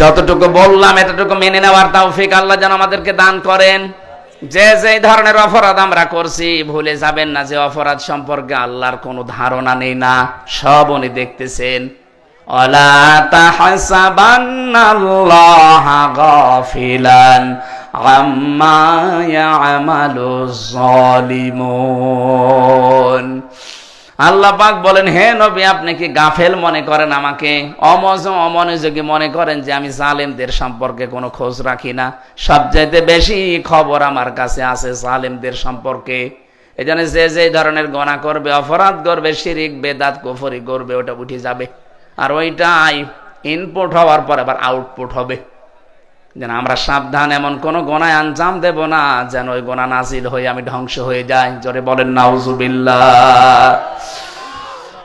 যতটুকু বললাম এতটুকু মেনে নেওয়ার তৌফিক আল্লাহ যেন আমাদেরকে দান করেন। যে যে ধরনের অপরাধ আমরা করছি, ভুলে যাবেন না যে অপরাধ সম্পর্কে আল্লাহর কোনো ধারণা নেই না, সব উনি দেখতেছেন। ওয়ালা তাহসাবান্নাল্লাহা গাফিলান আম্মা ইয়ামালুজ জালিমুন। আল্লাহ পাক বলেন, হে নবী, আপনি কি গাফেল মনে করেন, আমাকে অমনোযোগী মনে করেন যে আমি জালেমদের সম্পর্কে কোনো খোঁজ রাখি না? সবচাইতে বেশি খবর আমার কাছে আছে জালেমদের সম্পর্কে। এজন্য যে যে ধরনের গুনাহ করবে, অপরাধ করবে, শিরিক বেদাত কুফরি করবে, ওটা উঠে যাবে। আর ওইটাই ইনপুট হওয়ার পর আবার আউটপুট হবে। যেন আমরা সাবধান, এমন কোন গুনায় আঞ্জাম দেব না যেন ওই গুনাহ নাজিল হয়ে আমি ধ্বংস হয়ে যাই। জোরে বলেন নাউজুবিল্লাহ।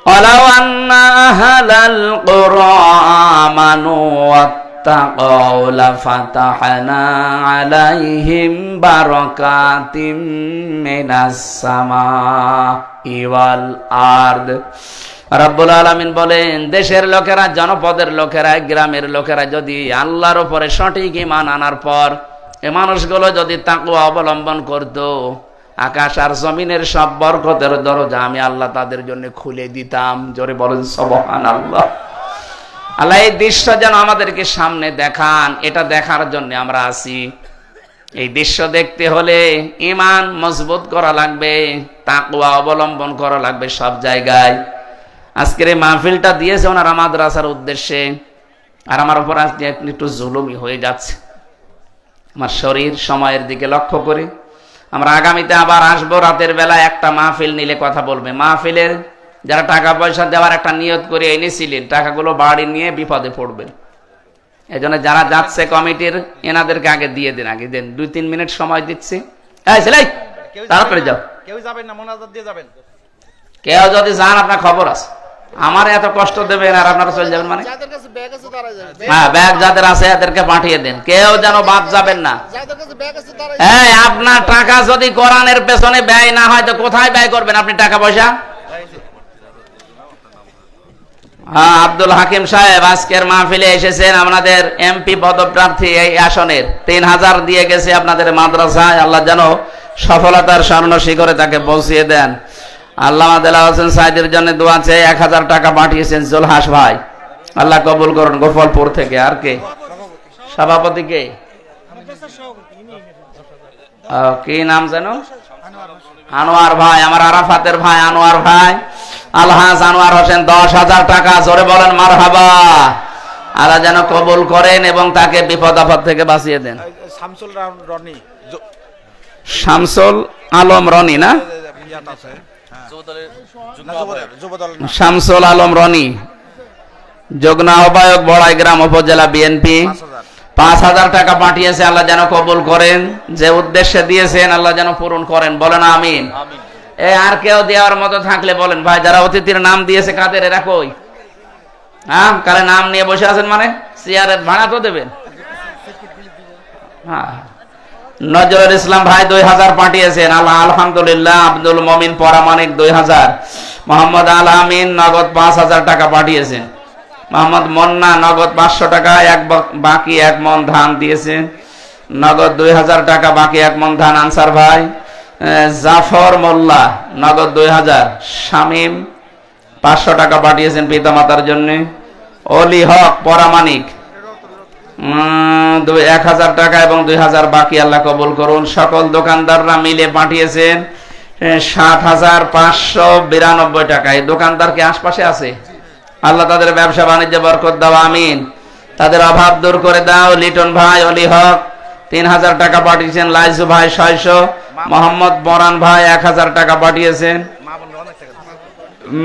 ওয়ালাউ আন্না আহলাল কুরআ আমানু ওয়াত্তাকাউ লাফাতাহনা আলাইহিম বারাকাতিম মিনাস সামাই ওয়াল আরদ। রব্বুল আলামিন বলেন, দেশের লোকেরা, জনপদের লোকেরা, গ্রামের লোকেরা যদি আল্লাহর উপরে সঠিক ঈমান আনার পর এ মানুষগুলো যদি তাকওয়া অবলম্বন করত, আকাশ আর জমিনের সব বরকতের দরজা আমি আল্লাহ তাদের জন্য খুলে দিতাম। জোরে বলেন সুবহানাল্লাহ। আল্লাহ এই দৃশ্য যেন আমাদেরকে সামনে দেখান, এটা দেখার জন্য আমরা আছি। এই দৃশ্য দেখতে হলে ঈমান মজবুত করা লাগবে, তাকওয়া অবলম্বন করা লাগবে সব জায়গায়। আজকের এই মাহফিলটা দিয়েছে ওনারা মাদ্রাসার উদ্দেশ্যে, আর আমার উপর আজকে একটু জুলুমি হয়ে যাচ্ছে। আমার শরীর সময়ের দিকে লক্ষ্য করে আমরা আগামীতে আবার আসবো। রাতের বেলা একটা মাহফিল নিলে কথা বলবে। মাহফিলের যারা টাকা পয়সা দেওয়ার একটা নিয়ত করে এনেছিলেন, টাকাগুলো বাড়ি নিয়ে বিপদে পড়বেন। এই জন্য যারা যাচ্ছে কমিটির, এনাদেরকে আগে দিয়ে দেন, আগে দেন। 2-3 মিনিট সময় দিচ্ছি। তাড়াতাড়ি যাও। কেউ যাবেন না, মোনাজাত দিয়ে যাবেন। কেউ যদি যান আপনার খবর আছে। আমার এত কষ্ট দেবেন আর আপনারা চলে যাবেন মানে? হ্যাঁ, ব্যাগ যাদের আছে এদেরকে পাঠিয়ে দেন, কেউ যেন বাদ যাবেন না। হ্যাঁ, আপনার টাকা যদি কোরআনের পেছনে ব্যয় না হয় তো কোথায় ব্যয় করবেন আপনি টাকা পয়সা? হ্যাঁ, আব্দুল হাকিম সাহেব আজকের মাহফিলে এসেছেন, আপনাদের এমপি পদপ্রার্থী এই আসনের 3000 দিয়ে গেছে আপনাদের মাদ্রাসায়। আল্লাহ যেন সফলতার স্বর্ণ শিখরে তাকে পৌঁছিয়ে দেন। আল্লামা দেলাওয়ার হোসেন সাইদের জন্য দোয়া চেয়ে 1000 টাকা পাঠিয়েছেন জুলহাস ভাই, আল্লাহ কবুল করুন। গোপালপুর থেকে। আর কে সভাপতি? কে কি নাম যেন? আনোয়ার ভাই, আমার আরাফাতের ভাই আনোয়ার ভাই, আলহাজ আনোয়ার হোসেন 10,000 টাকা। জোরে বলেন মারহাবা। আল্লাহ যেন কবুল করেন এবং তাকে বিপদ আপদ থেকে বাঁচিয়ে দেন। শামসুল আলম রনি না? শামসুল আলম রনি, যুগ্ম আহ্বায়ক, বড়াইগ্রাম উপজেলা বিএনপি, 5000 টাকা পাঠিয়েছে। আল্লাহ যেন কবুল করেন, যে উদ্দেশ্যে দিয়েছেন আল্লাহ যেন পূরণ করেন। বলেন আমিন। আর কেউ দেওয়ার মতো থাকলে বলেন। ভাই, যারা অতিথির নাম দিয়েছে কাদের? এরা কই? হ্যাঁ, কারে নাম নিয়ে বসে আছেন মানে? চেয়ারের ভাড়া তো দেবেন। হ্যাঁ, নজরুল ইসলাম ভাই 2000 পাঠিয়েছেন। আল্লাহ আলহামদুলিল্লাহ। আব্দুল মমিন পরামানিক 2000। মোহাম্মদ আল আমিন নগদ 5000 টাকা পাঠিয়েছেন। মোহাম্মদ মন্না নগদ 500 টাকা, বাকি 1 মন ধান দিয়েছেন। নগদ 2000 টাকা, বাকি 1 মন ধান আনসার ভাই। জাফর মোল্লা নগদ 2000। শামীম 500 টাকা পাঠিয়েছেন পিতামাতার জন্য। অলি হক পরামানিক 1000 টাকা এবং 2000 বাকি। আল্লাহ কবুল করুন। সকল দোকানদাররা মিলে পাঠিয়েছেন 7592 টাকা। এই দোকানদার কি আশপাশে আছে? আল্লাহ তাদের ব্যবসা বাণিজ্যে বরকত দাও, আমিন। তাদের অভাব দূর করে দাও। লিটন ভাই, অলি হক 3000 টাকা পাঠিয়েছেন। লাইজু ভাই 600। মোহাম্মদ বরান ভাই 1000 টাকা পাঠিয়েছেন।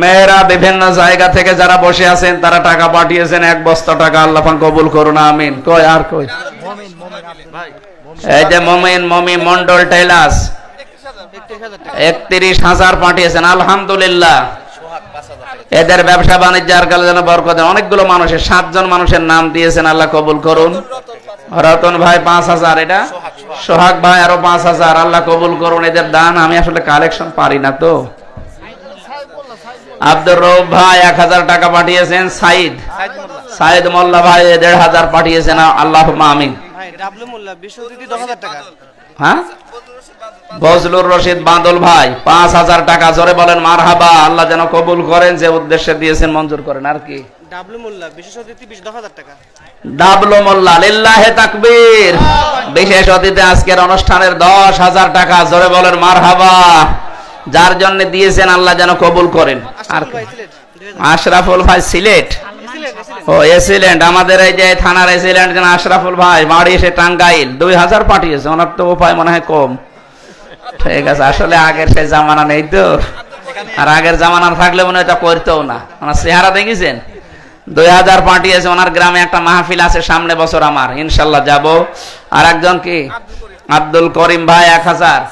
মেয়েরা বিভিন্ন জায়গা থেকে যারা বসে আছেন তারা টাকা পাঠিয়েছেন 1 বস্তা টাকা। আল্লাহ পাক কবুল করুন, আমিন। কই আর কই? এই যে মমিন মন্ডল টেলার্স 31000 পাঠিয়েছেন। আলহামদুলিল্লাহ। এদের ব্যবসা বাণিজ্যের কালে যেন বরকত দেন। অনেকগুলো মানুষের 7 জন মানুষের নাম দিয়েছেন, আল্লাহ কবুল করুন। রতন ভাই 5,000, এটা সোহাগ ভাই আরো 5,000, আল্লাহ কবুল করুন এদের দান। আমি আসলে কালেকশন পারি না তো। আব্দুর রউফ ভাই 1000 টাকা পাঠিয়েছেন। সাইদ মোল্লা ভাই 1500 পাঠিয়েছেন, আল্লাহুম্মা আমিন। হ্যাঁ, বজলুর রশিদ বাদল ভাই 5000 টাকা, জোরে বলেন মারহাবা। আল্লাহ যেন কবুল করেন, যে উদ্দেশ্যে দিয়েছেন মঞ্জুর করেন। আর কি ডাবলু মোল্লা বিশেষ অতিথি 10,000 টাকা। ডাবলু মোল্লা লিল্লাহে তাকবীর, বিশেষ অতিথি আজকের অনুষ্ঠানের 10,000 টাকা, জোরে বলেন মারহাবা। যার জন্য দিয়েছেন আল্লাহ যেন কবুল করেন। আর আশরাফুল ভাই সিলেট, ও এসিলেন্ট, আমাদের এই যে থানার এসিলেন্ট যেন আশরাফুল ভাই, বাড়ি এসে টাঙ্গাইল 2000 পাঠিয়েছে। ওনার তো উপায় মনে হয় কম। ঠিক আছে, আসলে আগের সেই জামানা নেই তো, আর আগের জামানা থাকলে মনে হয় এটা করতেও না। ওনার চেহারা দেখেছেন, 2000 পাঠিয়েছে। ওনার গ্রামে একটা মাহফিল আছে সামনে বছর, আমার ইনশাল্লাহ যাব। আর একজন কি আব্দুল করিম ভাই 1000।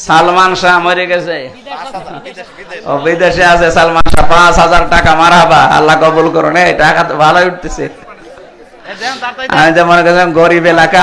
সালমান শাহ মরে গেছে, ও বিদেশে আছে সালমান শাহ, 5000 টাকা, মারহাবা, আল্লাহ কবুল করুন। এই টাকা তো ভালোই উঠতেছে। আমি যে মনে করছিলাম গরিব এলাকা।